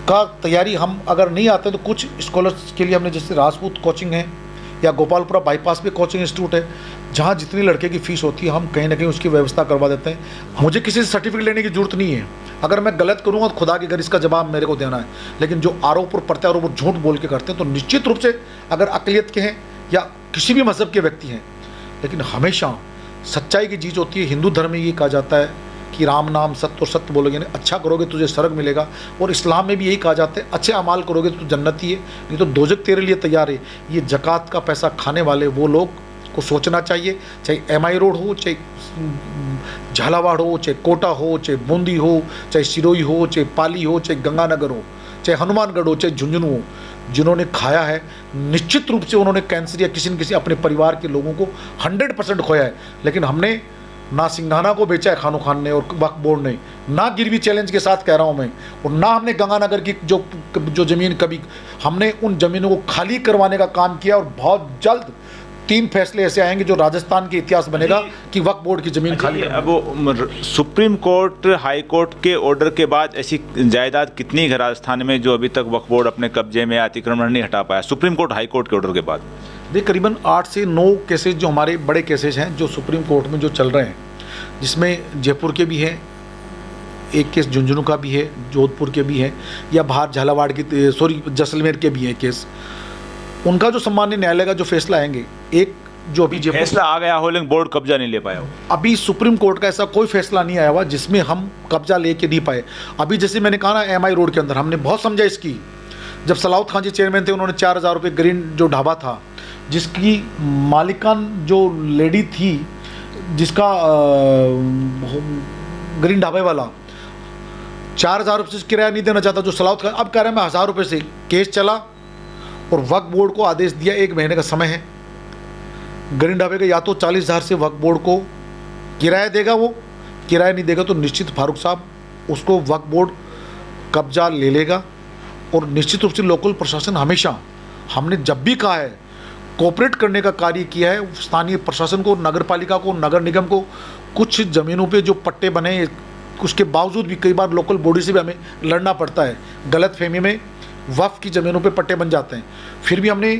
का तैयारी हम अगर नहीं आते तो कुछ स्कॉलर्स के लिए हमने, जैसे राजपूत कोचिंग है या गोपालपुरा बाईपास पे कोचिंग इंस्टीट्यूट है, जहाँ जितनी लड़के की फ़ीस होती है हम कहीं ना कहीं उसकी व्यवस्था करवा देते हैं। मुझे किसी से सर्टिफिकेट लेने की जरूरत नहीं है, अगर मैं गलत करूँगा तो खुदा के घर इसका जवाब मेरे को देना है। लेकिन जो आरोप और प्रत्यारोप और झूठ बोल के करते हैं, तो निश्चित रूप से अगर अक़लियत के हैं या किसी भी मज़हब के व्यक्ति हैं, लेकिन हमेशा सच्चाई की चीज़ होती है। हिंदू धर्म में ये कहा जाता है कि राम नाम सत्य, और सत्य बोलोगे, अच्छा करोगे तुझे स्वर्ग मिलेगा। और इस्लाम में भी यही कहा जाता है, अच्छे अमाल करोगे तो जन्नती है, नहीं तो दोजक तेरे लिए तैयार है। ये ज़कात का पैसा खाने वाले वो लोग को सोचना चाहिए, चाहे MI रोड हो, चाहे झालावाड़ हो, चाहे कोटा हो, चाहे बूंदी हो, चाहे सिरोही हो, चाहे पाली हो, चाहे गंगानगर हो, चाहे हनुमानगढ़ हो, चाहे झुंझुनू हो, जिन्होंने खाया है निश्चित रूप से उन्होंने कैंसर या किसी न किसी अपने परिवार के लोगों को 100% खोया है। लेकिन हमने ना सिंघाना को बेचा है खानों खान ने और वक्फ बोर्ड ने, ना गिरवी चैलेंज के साथ कह रहा हूँ मैं, और ना हमने गंगानगर की जो ज़मीन, कभी हमने उन ज़मीनों को खाली करवाने का काम किया। और बहुत जल्द 3 फैसले ऐसे आएंगे जो राजस्थान के इतिहास बनेगा कि वक्फ बोर्ड की ज़मीन खाली। अब सुप्रीम कोर्ट, हाई कोर्ट के ऑर्डर के बाद ऐसी जायदाद कितनी है राजस्थान में जो अभी तक वक्फ बोर्ड अपने कब्जे में अतिक्रमण नहीं हटा पाया, सुप्रीम कोर्ट, हाई कोर्ट के ऑर्डर के बाद? देखिए करीबन 8 से 9 केसेस जो हमारे बड़े केसेस हैं जो सुप्रीम कोर्ट में जो चल रहे हैं, जिसमें जयपुर के भी हैं, एक केस झुंझुनू का भी है, जोधपुर के भी हैं, या बाहर झालावाड़ की जैसलमेर के भी हैं केस। उनका जो सम्मान्य न्यायालय का जो फैसला आएंगे, एक जो अभी फैसला आ गया हो लेकिन बोर्ड कब्जा नहीं ले पाया हो। अभी सुप्रीम कोर्ट का ऐसा कोई फैसला नहीं आया हुआ जिसमें हम कब्जा लेके नहीं पाए। अभी जैसे मैंने कहा ना, MI रोड के अंदर हमने बहुत समझा इसकी। जब सलाउत खान जी चेयरमैन थे, उन्होंने 4000 रुपये ग्रीन जो ढाबा था, जिसकी मालिकान जो लेडी थी, जिसका ग्रीन ढाबे वाला 4000 रुपये से किराया नहीं देना चाहता, जो सलाउत खान अब कह रहा है मैं 1000 रुपये से। केस चला और वक्फ बोर्ड को आदेश दिया 1 महीने का समय है, ग्रीन ढाबे का या तो 40,000 से वक्फ बोर्ड को किराया देगा, वो किराया नहीं देगा तो निश्चित फारूक साहब उसको वक्फ बोर्ड कब्जा ले लेगा। और निश्चित रूप से लोकल प्रशासन हमेशा, हमने जब भी कहा है कोऑपरेट करने का कार्य किया है, स्थानीय प्रशासन को, नगर पालिका को, नगर निगम को। कुछ ज़मीनों पे जो पट्टे बने, उसके बावजूद भी कई बार लोकल बॉडी से भी हमें लड़ना पड़ता है, गलत फहमी में वक्फ की ज़मीनों पे पट्टे बन जाते हैं। फिर भी हमने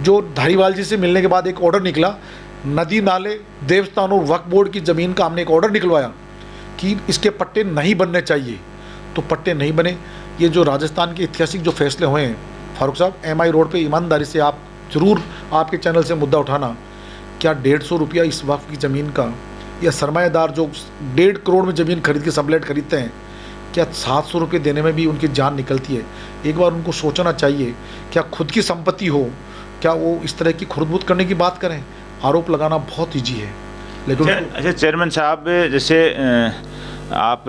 जो धारीवाल जी से मिलने के बाद एक ऑर्डर निकला, नदी नाले देवस्थान और वक्फ बोर्ड की ज़मीन का हमने एक ऑर्डर निकलवाया कि इसके पट्टे नहीं बनने चाहिए, तो पट्टे नहीं बने। ये जो राजस्थान के ऐतिहासिक जो फैसले हुए हैं फारूक साहब, MI रोड पे ईमानदारी से आप ज़रूर आपके चैनल से मुद्दा उठाना, क्या 150 रुपया इस वक्फ की ज़मीन का, या सरमाएदार जो 1.5 करोड़ में ज़मीन खरीद के सबलेट खरीदते हैं, क्या 700 रुपये देने में भी उनकी जान निकलती है? एक बार उनको सोचना चाहिए, क्या खुद की संपत्ति हो, क्या वो इस तरह की खुरदबुद करने की बात करें? आरोप लगाना बहुत ईजी है, लेकिन अच्छा चेयरमैन साहब, जैसे आप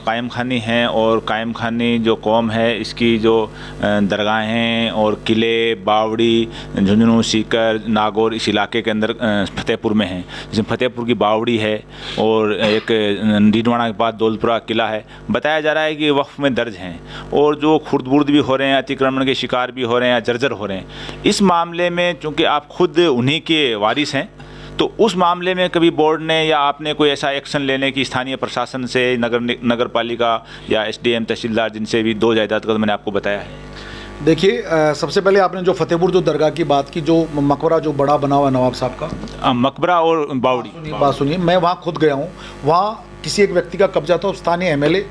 कायम खानी हैं और कायम खानी जो कौम है, इसकी जो दरगाहें और किले, बावड़ी, झुंझुनू, सीकर, नागौर इस इलाके के अंदर फतेहपुर में हैं। जिसमें फतेहपुर की बावड़ी है और एक डीडवाना के पास दौलतपुरा किला है। बताया जा रहा है कि वक्फ में दर्ज हैं और जो खुर्द-बुर्द भी हो रहे हैं, अतिक्रमण के शिकार भी हो रहे हैं, जर्जर हो रहे हैं। इस मामले में चूँकि आप खुद उन्हीं के वारिस हैं, तो उस मामले में कभी बोर्ड ने या आपने कोई ऐसा एक्शन लेने की स्थानीय प्रशासन से, नगर पालिका या SDM तहसीलदार, जिनसे भी 2 जायदाद का तो मैंने आपको बताया है? देखिए, सबसे पहले आपने जो फतेहपुर जो दरगाह की बात की, जो मकबरा जो बड़ा बना हुआ नवाब साहब का, मकबरा और बावड़ी, बात सुनिए, मैं वहाँ खुद गया हूँ। वहाँ किसी एक व्यक्ति का कब्जा था, स्थानीय MLA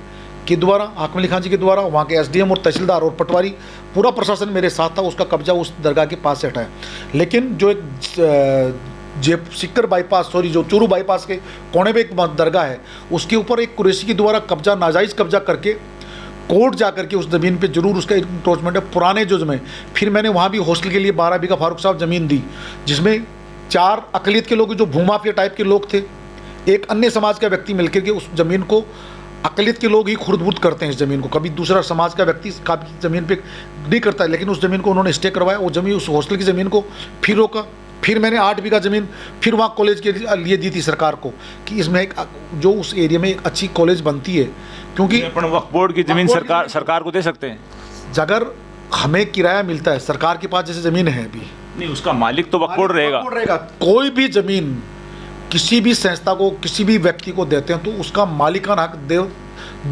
के द्वारा, आकम अली खान जी के द्वारा, वहाँ के SDM और तहसीलदार और पटवारी, पूरा प्रशासन मेरे साथ था। उसका कब्जा उस दरगाह के पास से हटाया। लेकिन जो एक सीकर बाईपास, जो चूरू बाईपास के कोने पे एक दरगाह है, उसके ऊपर एक कुरैशी के द्वारा कब्जा, नाजायज़ कब्जा करके कोर्ट जा करके उस ज़मीन पे जरूर उसका इंक्रोचमेंट है, पुराने जो ज़मीन। फिर मैंने वहाँ भी हॉस्टल के लिए 12 बीघा फारूक साहब ज़मीन दी, जिसमें 4 अक़लियत के लोग जो भूमाफिया टाइप के लोग थे, एक अन्य समाज का व्यक्ति मिलकर के उस ज़मीन को, अक़लियत के लोग ही खुर्द-बुर्द करते हैं इस ज़मीन को, कभी दूसरा समाज का व्यक्ति काफ़ी ज़मीन पे नहीं करता है। लेकिन उस ज़मीन को उन्होंने स्टे करवाया, वो ज़मीन, उस हॉस्टल की ज़मीन को फिर रोका। फिर मैंने 8 बीघा ज़मीन फिर वहाँ कॉलेज के लिए दी थी सरकार को, कि इसमें एक जो उस एरिया में एक अच्छी कॉलेज बनती है, क्योंकि वक्फ बोर्ड की ज़मीन सरकार को दे सकते हैं। अगर हमें किराया मिलता है, सरकार के पास जैसे ज़मीन है अभी, नहीं, उसका मालिक तो वक्फ बोर्ड रहेगा। कोई भी ज़मीन किसी भी संस्था को, किसी भी व्यक्ति को देते हैं तो उसका मालिकाना हक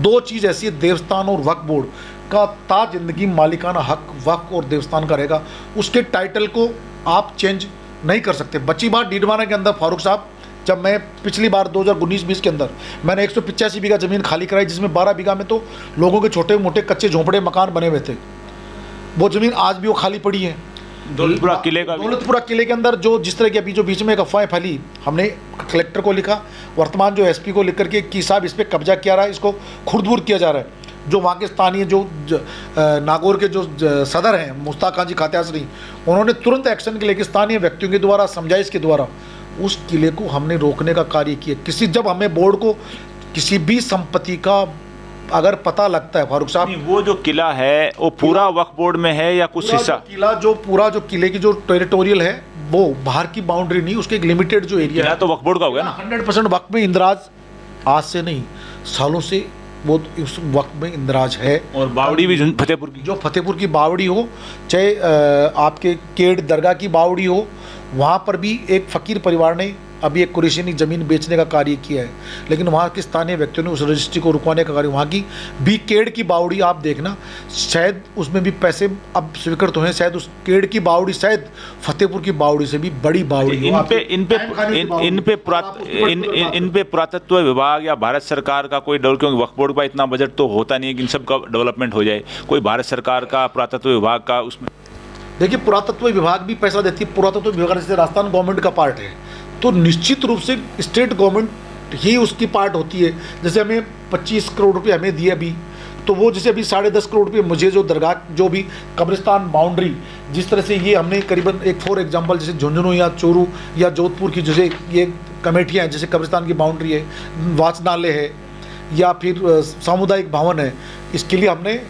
2 चीज़ ऐसी है, देवस्थान और वक्फ बोर्ड का ता जिंदगी मालिकाना हक वक्फ और देवस्थान का रहेगा। उसके टाइटल को आप चेंज नहीं कर सकते। बची बात डीडवाना के अंदर फारूक साहब, जब मैं पिछली बार 2019-20 के अंदर मैंने 185 बीघा ज़मीन खाली कराई, जिसमें 12 बीघा में तो लोगों के छोटे मोटे कच्चे झोंपड़े मकान बने हुए थे। वो ज़मीन आज भी वो खाली पड़ी है। दौलतपुरा किले के अंदर जो जिस तरह की अभी जो बीच में एक अफवाह फैली, हमने कलेक्टर को लिखा, वर्तमान जो SP को लिख करके कि साहब इस पर कब्जा किया रहा है, इसको खुर्द-बुर्द किया जा रहा है। जो वहाँ के स्थानीय जो नागौर के जो सदर हैं मुश्ताक खान जी खात्यासरी, उन्होंने तुरंत एक्शन के लेके स्थानीय व्यक्तियों के द्वारा, समझाइश के द्वारा उस किले को हमने रोकने का कार्य किया। जब हमें बोर्ड को किसी भी संपत्ति का अगर पता लगता है फारूक साहब, वो जो किला है वो पूरा वक्फ बोर्ड में है या कुछ हिस्सा? किला जो पूरा जो किले की जो टेरिटोरियल है, वो बाहर की बाउंड्री नहीं, उसके एक लिमिटेड जो एरिया है, तो वक्फ बोर्ड का हो गया ना। 100% वक्फ में इंदराज आज से नहीं, सालों से वो उस वक्त में इंदराज है। और बावड़ी भी फतेहपुर की, जो फतेहपुर की बावड़ी हो, चाहे आपके केड दरगाह की बावड़ी हो, वहाँ पर भी एक फ़कीर परिवार ने अभी एक कुरैशी ने ज़मीन बेचने का कार्य किया है, लेकिन वहाँ के स्थानीय व्यक्तियों ने उस रजिस्ट्री को रुकवाने का कार्य, वहाँ की केड़ की बावड़ी आप देखना, शायद उसमें भी पैसे अब स्वीकृत हुए हैं, शायद उस केड़ की बावड़ी शायद फतेहपुर की बावड़ी से भी बड़ी बावड़ी हो। इन पे पुरातत्व विभाग या भारत सरकार का कोई डर, क्योंकि वक्फ बोर्ड का इतना बजट तो होता नहीं है कि इन सब का डेवलपमेंट हो जाए, कोई भारत सरकार का पुरातत्व विभाग का उसमें? देखिए, पुरातत्व विभाग भी पैसा देती है, पुरातत्व विभाग जैसे राजस्थान गवर्नमेंट का पार्ट है, तो निश्चित रूप से स्टेट गवर्नमेंट ही उसकी पार्ट होती है। जैसे हमें 25 करोड़ रुपये हमें दिए अभी, तो वो जैसे अभी 10.5 करोड़ रुपये मुझे जो दरगाह जो भी कब्रिस्तान बाउंड्री, जिस तरह से ये हमने करीबन एक फॉर एग्जांपल जैसे झुंझुनू या चोरू या जोधपुर की जैसे ये कमेटियाँ हैं, जैसे कब्रिस्तान की बाउंड्री है, वाचनालय है या फिर सामुदायिक भवन है, इसके लिए हमने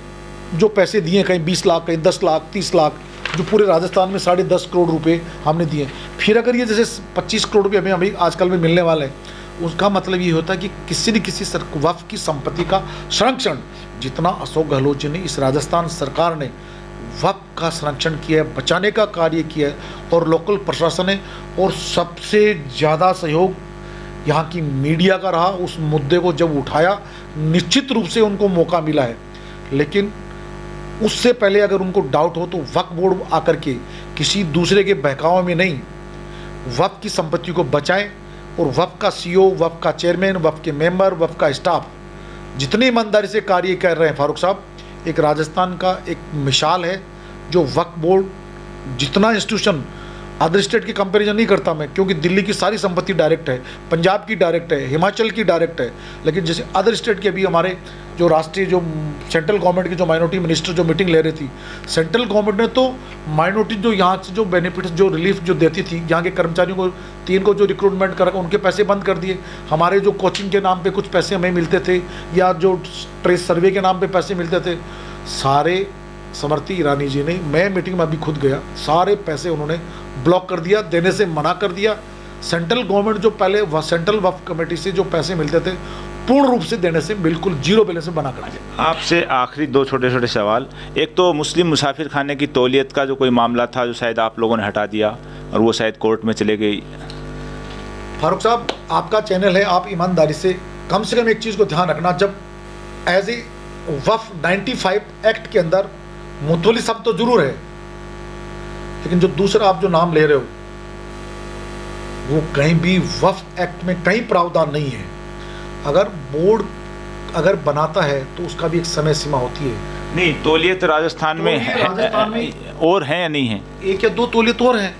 जो पैसे दिए, कहीं 20 लाख, कहीं 10 लाख, 30 लाख, जो पूरे राजस्थान में 10.5 करोड़ रुपए हमने दिए। फिर अगर ये जैसे 25 करोड़ रुपये हमें अभी आजकल में मिलने वाले हैं, उसका मतलब ये होता है कि किसी न किसी वक्फ की संपत्ति का संरक्षण, जितना अशोक गहलोत जी ने, इस राजस्थान सरकार ने वक्फ का संरक्षण किया है, बचाने का कार्य किया है, और लोकल प्रशासन है, और सबसे ज़्यादा सहयोग यहाँ की मीडिया का रहा। उस मुद्दे को जब उठाया, निश्चित रूप से उनको मौका मिला है, लेकिन उससे पहले अगर उनको डाउट हो तो वक्फ बोर्ड आकर के किसी दूसरे के बहकावे में नहीं, वक्फ की संपत्ति को बचाएं, और वक्फ का सीईओ, वक्फ का चेयरमैन, वक्फ के मेंबर, वक्फ का स्टाफ जितनी ईमानदारी से कार्य कर रहे हैं, फारूक साहब एक राजस्थान का एक मिसाल है, जो वक्फ बोर्ड जितना इंस्टीट्यूशन अदर स्टेट की कंपैरिजन नहीं करता मैं, क्योंकि दिल्ली की सारी संपत्ति डायरेक्ट है, पंजाब की डायरेक्ट है, हिमाचल की डायरेक्ट है, लेकिन जैसे अदर स्टेट के अभी हमारे जो राष्ट्रीय जो सेंट्रल गवर्नमेंट की जो माइनॉरिटी मिनिस्टर जो मीटिंग ले रही थी, सेंट्रल गवर्नमेंट ने तो माइनॉरिटी जो यहाँ से जो बेनिफिट्स जो रिलीफ जो देती थी, यहाँ के कर्मचारियों को 3 को जो रिक्रूटमेंट कर उनके पैसे बंद कर दिए। हमारे जो कोचिंग के नाम पे कुछ पैसे हमें मिलते थे, या जो ट्रेस सर्वे के नाम पे पैसे मिलते थे, सारे स्मृति ईरानी जी ने, मैं मीटिंग में अभी खुद गया, सारे पैसे उन्होंने ब्लॉक कर दिया, देने से मना कर दिया। सेंट्रल गवर्नमेंट जो पहले सेंट्रल वक्फ कमेटी से जो पैसे मिलते थे, पूर्ण रूप से देने से बिल्कुल जीरो बैलेंस में बना कर दिया। आपसे आखिरी 2 छोटे छोटे सवाल। एक तो मुस्लिम मुसाफिर खाने की तौलियत का जो कोई मामला था, जो शायद आप लोगों ने हटा दिया और वो शायद कोर्ट में चले गई। फारूक साहब, आपका चैनल है, आप ईमानदारी से कम एक चीज़ को ध्यान रखना, जब एज ए वक्फ 95 एक्ट के अंदर मुतवली शब्द तो जरूर है, लेकिन जो दूसरा आप जो नाम ले रहे हो, वो कहीं भी वक्फ एक्ट में कहीं प्रावधान नहीं है। अगर बोर्ड अगर बनाता है तो उसका भी एक समय सीमा होती है। नहीं, तौलियत राजस्थान में है और है या नहीं है? 1 या 2 तौलियत और हैं।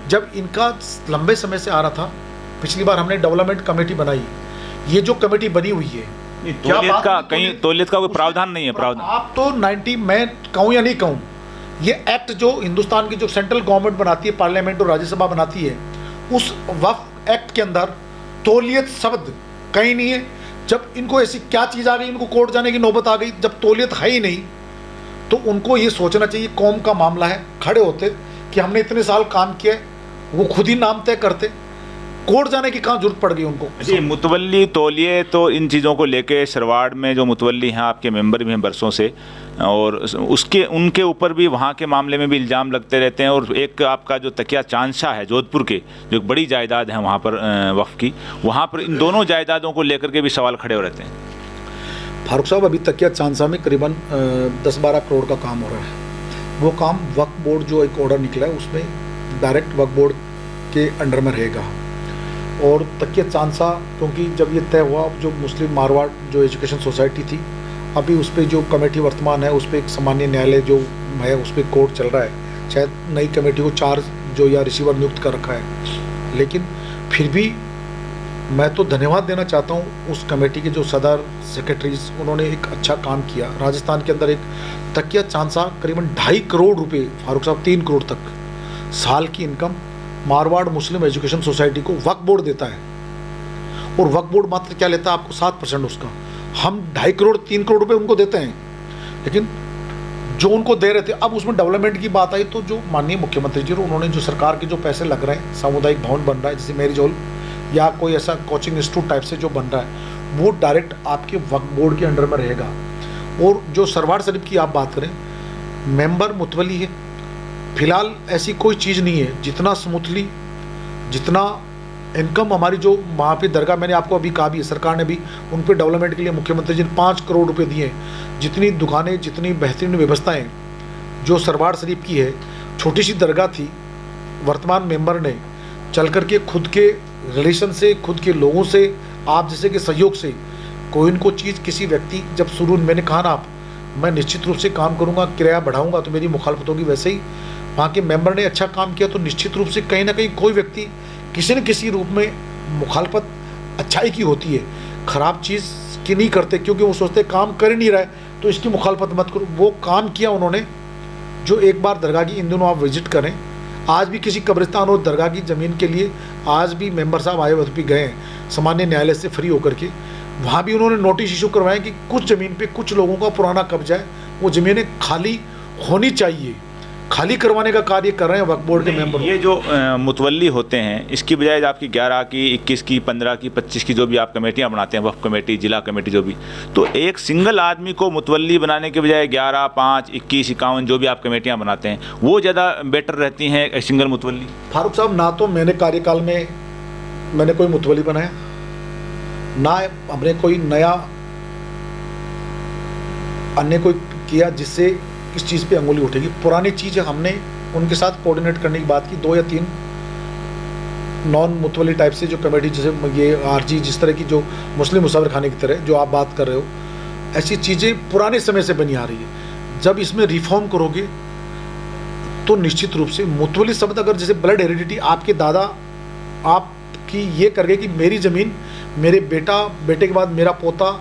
जब इनका लंबे समय से आ रहा था, पिछली बार हमने डेवलपमेंट कमेटी बनाई, ये जो कमेटी बनी हुई है, तौलियत का कोई प्रावधान नहीं है। प्रावधान आप तो 90, मैं कहूँ या नहीं कहूँ, ये एक्ट जो हिंदुस्तान की जो सेंट्रल गवर्नमेंट बनाती है, पार्लियामेंट और राज्यसभा बनाती है, उस वक्फ एक्ट के अंदर तौलियत शब्द कहीं नहीं है। जब इनको ऐसी क्या चीज़ आ गई, इनको कोर्ट जाने की नौबत आ गई, जब तौलियत है ही नहीं, तो उनको ये सोचना चाहिए कौम का मामला है, खड़े होते कि हमने इतने साल काम किया, वो खुद ही नाम तय करते, कोर्ट जाने की कहाँ जरूरत पड़ गई उनको। जी, मुतवल्ली तौलिए तो इन चीज़ों को लेके सरवाड़ में जो मुतवल्ली हैं, आपके मेंबर भी हैं बरसों से, और उसके उनके ऊपर भी वहाँ के मामले में भी इल्ज़ाम लगते रहते हैं। और एक आपका जो तकिया चांदशाह है जोधपुर के, जो एक बड़ी जायदाद है वहाँ पर वक्फ की, वहाँ पर इन दोनों जायदादों को लेकर के भी सवाल खड़े हो रहते हैं। फारूक साहब, अभी तकिया चांदशाह में करीबन 10-12 करोड़ का काम हो रहा है। वो काम वक्फ बोर्ड जो एक ऑर्डर निकला है, उसमें डायरेक्ट वक्फ बोर्ड के अंडर में रहेगा। और तकिया चांदशाह, क्योंकि जब ये तय हुआ, जो मुस्लिम मारवाड़ जो एजुकेशन सोसाइटी थी, अभी उस पर जो कमेटी वर्तमान है, उस पर एक सामान्य न्यायालय जो है, उस पर कोर्ट चल रहा है। शायद नई कमेटी को 4 जो या रिसीवर नियुक्त कर रखा है, लेकिन फिर भी मैं तो धन्यवाद देना चाहता हूँ उस कमेटी के जो सदर सेक्रेटरीज, उन्होंने एक अच्छा काम किया। राजस्थान के अंदर एक तकिया चांदशाह करीबन 2.5 करोड़ रुपये, फारूक साहब 3 करोड़ तक साल की इनकम मारवाड़ मुस्लिम एजुकेशन सोसाइटी को वक्फ बोर्ड देता है। और वक्फ बोर्ड मात्र क्या लेता है, आपको 7% उसका। हम 2.5 करोड़ 3 करोड़ रुपए उनको देते हैं, लेकिन जो उनको दे रहे थे, अब उसमें डेवलपमेंट की बात आई तो जो माननीय मुख्यमंत्री जी, उन्होंने जो सरकार के जो पैसे लग रहे हैं, सामुदायिक भवन बन रहा है जैसे मेरी जोल या कोई ऐसा कोचिंग इंस्टीट्यूट टाइप से जो बन रहा है, वो डायरेक्ट आपके वक्फ बोर्ड के अंडर में रहेगा। और जो सरवाड़ शरीफ की आप बात करें, मेंबर मुतवली है, फिलहाल ऐसी कोई चीज़ नहीं है। जितना स्मूथली, जितना इनकम हमारी जो वहाँ पे दरगाह, मैंने आपको अभी कहा भी है, सरकार ने भी उन पे डेवलपमेंट के लिए मुख्यमंत्री जी ने 5 करोड़ रुपए दिए हैं। जितनी दुकानें, जितनी बेहतरीन व्यवस्थाएं जो सरवार शरीफ की है, छोटी सी दरगाह थी, वर्तमान मेंबर ने चल कर के खुद के रिलेशन से, खुद के लोगों से, आप जैसे के सहयोग से कोई इनको चीज़, किसी व्यक्ति जब शुरू मैंने कहा ना आप, मैं निश्चित रूप से काम करूंगा, किराया बढ़ाऊंगा तो मेरी मुखालफत होगी, वैसे ही वहाँ के मेंबर ने अच्छा काम किया तो निश्चित रूप से कहीं ना कहीं कोई व्यक्ति किसी न किसी रूप में मुखालफत अच्छाई की होती है, ख़राब चीज़ की नहीं करते, क्योंकि वो सोचते काम कर ही नहीं रहा है तो इसकी मुखालफत मत करो। वो काम किया उन्होंने, जो एक बार दरगाह की इन दिनों आप विजिट करें, आज भी किसी कब्रिस्तान और दरगाह की ज़मीन के लिए आज भी मेंबर साहब आए वक्त भी गए हैं सामान्य न्यायालय से फ्री होकर के, वहाँ भी उन्होंने नोटिस इशू करवाए कि कुछ ज़मीन पे कुछ लोगों का पुराना कब्जा है, वो ज़मीनें खाली होनी चाहिए, खाली करवाने का कार्य कर रहे हैं वक्फ बोर्ड के मेंबर। ये जो मुतवल्ली होते हैं, इसकी बजाय आपकी 11 की, 21 की, 15 की, 25 की जो भी आप कमेटियां बनाते हैं, वक्फ कमेटी, जिला कमेटी जो भी, तो एक सिंगल आदमी को मुतवल्ली बनाने के बजाय 11, 5, 21, 51 जो भी आप कमेटियां बनाते हैं, वो ज़्यादा बेटर रहती हैं सिंगल मुतवल्ली? फारूक साहब, ना तो मैंने कार्यकाल में मैंने कोई मुतवल्ली बनाया, ना हमने कोई नया अन्य कोई किया जिससे इस चीज़ पे अंगुली उठेगी। पुरानी चीज़ हमने उनके साथ कोऑर्डिनेट करने की बात की, 2 या 3 नॉन मुतवल्ली टाइप से जो कमेटी, जैसे ये आरजी, जिस तरह की जो मुस्लिम मुसाफिर खाने की तरह जो आप बात कर रहे हो, ऐसी चीज़ें पुराने समय से बनी आ रही है। जब इसमें रिफॉर्म करोगे तो निश्चित रूप से मुतवल्ली शब्द, अगर जैसे ब्लड हेरिडिटी, आपके दादा आपकी ये कर गए कि मेरी ज़मीन मेरे बेटे के बाद मेरा पोता,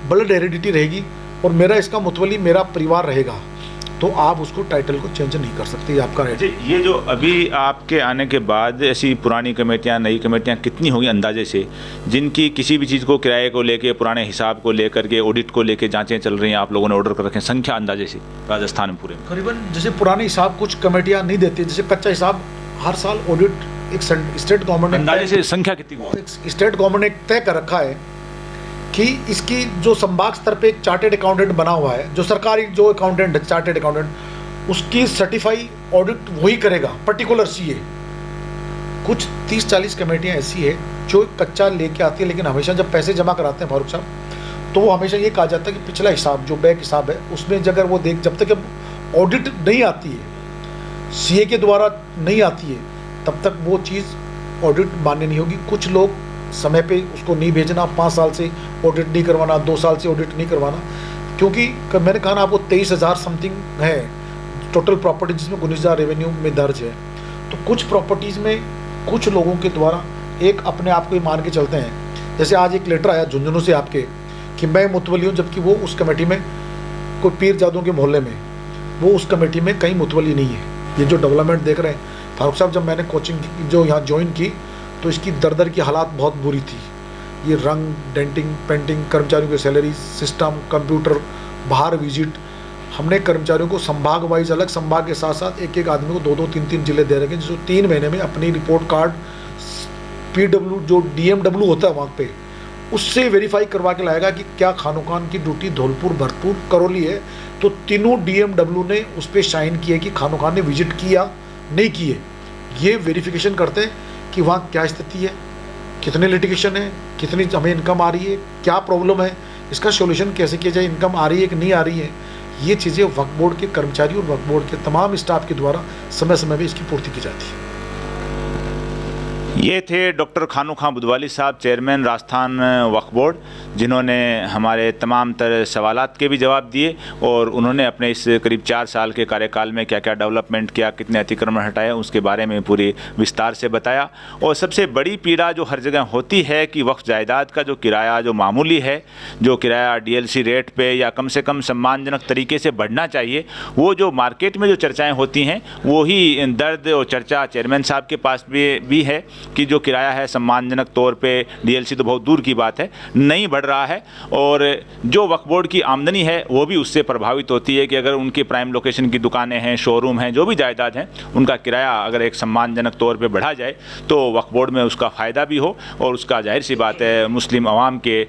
ब्लड हेरिडिटी रहेगी और मेरा इसका मुतवल्ली मेरा परिवार रहेगा, तो आप उसको टाइटल को चेंज नहीं कर सकते, ये आपका है। ये जो अभी आपके आने के बाद ऐसी पुरानी कमेटियां, नई कमेटियां कितनी होंगी अंदाजे से, जिनकी किसी भी चीज़ को, किराए को लेके, पुराने हिसाब को लेकर के, ऑडिट को लेके जांचें चल रही हैं, आप लोगों ने ऑर्डर कर रखे हैं, संख्या अंदाजे से राजस्थान में पूरे में? करीबन जैसे पुराने हिसाब कुछ कमेटियाँ नहीं देती, जैसे कच्चा हिसाब हर साल ऑडिट एक स्टेट गवर्नमेंट ने, अंदाजे से संख्या कितनी होगी? स्टेट गवर्नमेंट ने तय कर रखा है कि इसकी जो संभाग स्तर पे एक चार्टेड अकाउंटेंट बना हुआ है, जो सरकारी जो अकाउंटेंट है, चार्टेड अकाउंटेंट, उसकी सर्टिफाई ऑडिट वही करेगा, पर्टिकुलर सीए। कुछ 30-40 कमेटियां ऐसी है जो कच्चा लेके आती है, लेकिन हमेशा जब पैसे जमा कराते हैं फारूक साहब, तो वो हमेशा ये कहा जाता है कि पिछला हिसाब जो बैक हिसाब है उसमें अगर वो जब तक ऑडिट नहीं आती है, सीए के द्वारा नहीं आती है, तब तक वो चीज़ ऑडिट मान्य नहीं होगी। कुछ लोग समय पे उसको नहीं भेजना, 5 साल से ऑडिट नहीं करवाना, 2 साल से ऑडिट नहीं करवाना, क्योंकि मैंने कहा ना आपको 23,000 समथिंग है टोटल प्रॉपर्टी, जिसमें 19,000 रेवेन्यू में दर्ज है। तो कुछ प्रॉपर्टीज़ में कुछ लोगों के द्वारा एक अपने आप को ही मान के चलते हैं, जैसे आज एक लेटर आया झुंझुनू से आपके कि मैं मुतवली हूँ, जबकि वो उस कमेटी में कोई पीर जादों के मोहल्ले में, वो उस कमेटी में कहीं मुतवली नहीं है। ये जो डेवलपमेंट देख रहे हैं फारूक साहब, जब मैंने कोचिंग जो यहाँ ज्वाइन की तो इसकी दर की हालात बहुत बुरी थी। ये रंग, डेंटिंग, पेंटिंग, कर्मचारियों की सैलरी, सिस्टम, कंप्यूटर, बाहर विजिट, हमने कर्मचारियों को संभाग वाइज, अलग संभाग के साथ साथ एक एक आदमी को 2-2, 3-3 जिले दे रखे, जिसको 3 महीने में अपनी रिपोर्ट कार्ड PW जो DMW होता है वहाँ पे, उससे वेरीफाई करवा के लाएगा कि क्या खानोखान की ड्यूटी धौलपुर, भरतपुर, करौली है, तो तीनों DMW ने उस पर साइन किए कि खानोखान ने विजिट किया नहीं किए। ये वेरिफिकेशन करते हैं कि वहाँ क्या स्थिति है, कितने लिटिगेशन है, कितनी हमें इनकम आ रही है, क्या प्रॉब्लम है, इसका सॉल्यूशन कैसे किया जाए, इनकम आ रही है कि नहीं आ रही है। ये चीज़ें वक्फ बोर्ड के कर्मचारी और वक्फ बोर्ड के तमाम स्टाफ के द्वारा समय समय में इसकी पूर्ति की जाती है। ये थे डॉक्टर खानू खां बुधवाली साहब, चेयरमैन राजस्थान वक्फ बोर्ड, जिन्होंने हमारे तमाम तरह सवालात के भी जवाब दिए और उन्होंने अपने इस करीब 4 साल के कार्यकाल में क्या क्या डेवलपमेंट किया, कितने अतिक्रमण हटाए, उसके बारे में पूरी विस्तार से बताया। और सबसे बड़ी पीड़ा जो हर जगह होती है कि वक्फ जायदाद का जो किराया जो मामूली है, जो किराया DLC रेट पे या कम से कम सम्मानजनक तरीके से बढ़ना चाहिए, वो जो मार्केट में जो चर्चाएँ होती हैं वो ही दर्द और चर्चा चेयरमैन साहब के पास भी है कि जो किराया है सम्मानजनक तौर पे, DLC तो बहुत दूर की बात है, नहीं बढ़ रहा है। और जो वक्फ बोर्ड की आमदनी है वो भी उससे प्रभावित होती है कि अगर उनकी प्राइम लोकेशन की दुकानें हैं, शोरूम हैं, जो भी जायदाद हैं, उनका किराया अगर एक सम्मानजनक तौर पे बढ़ा जाए तो वक्फ बोर्ड में उसका फ़ायदा भी हो और उसका जाहिर सी बात है मुस्लिम अवाम के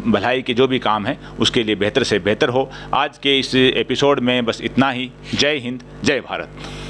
भलाई के जो भी काम है उसके लिए बेहतर से बेहतर हो। आज के इस एपिसोड में बस इतना ही। जय हिंद, जय भारत।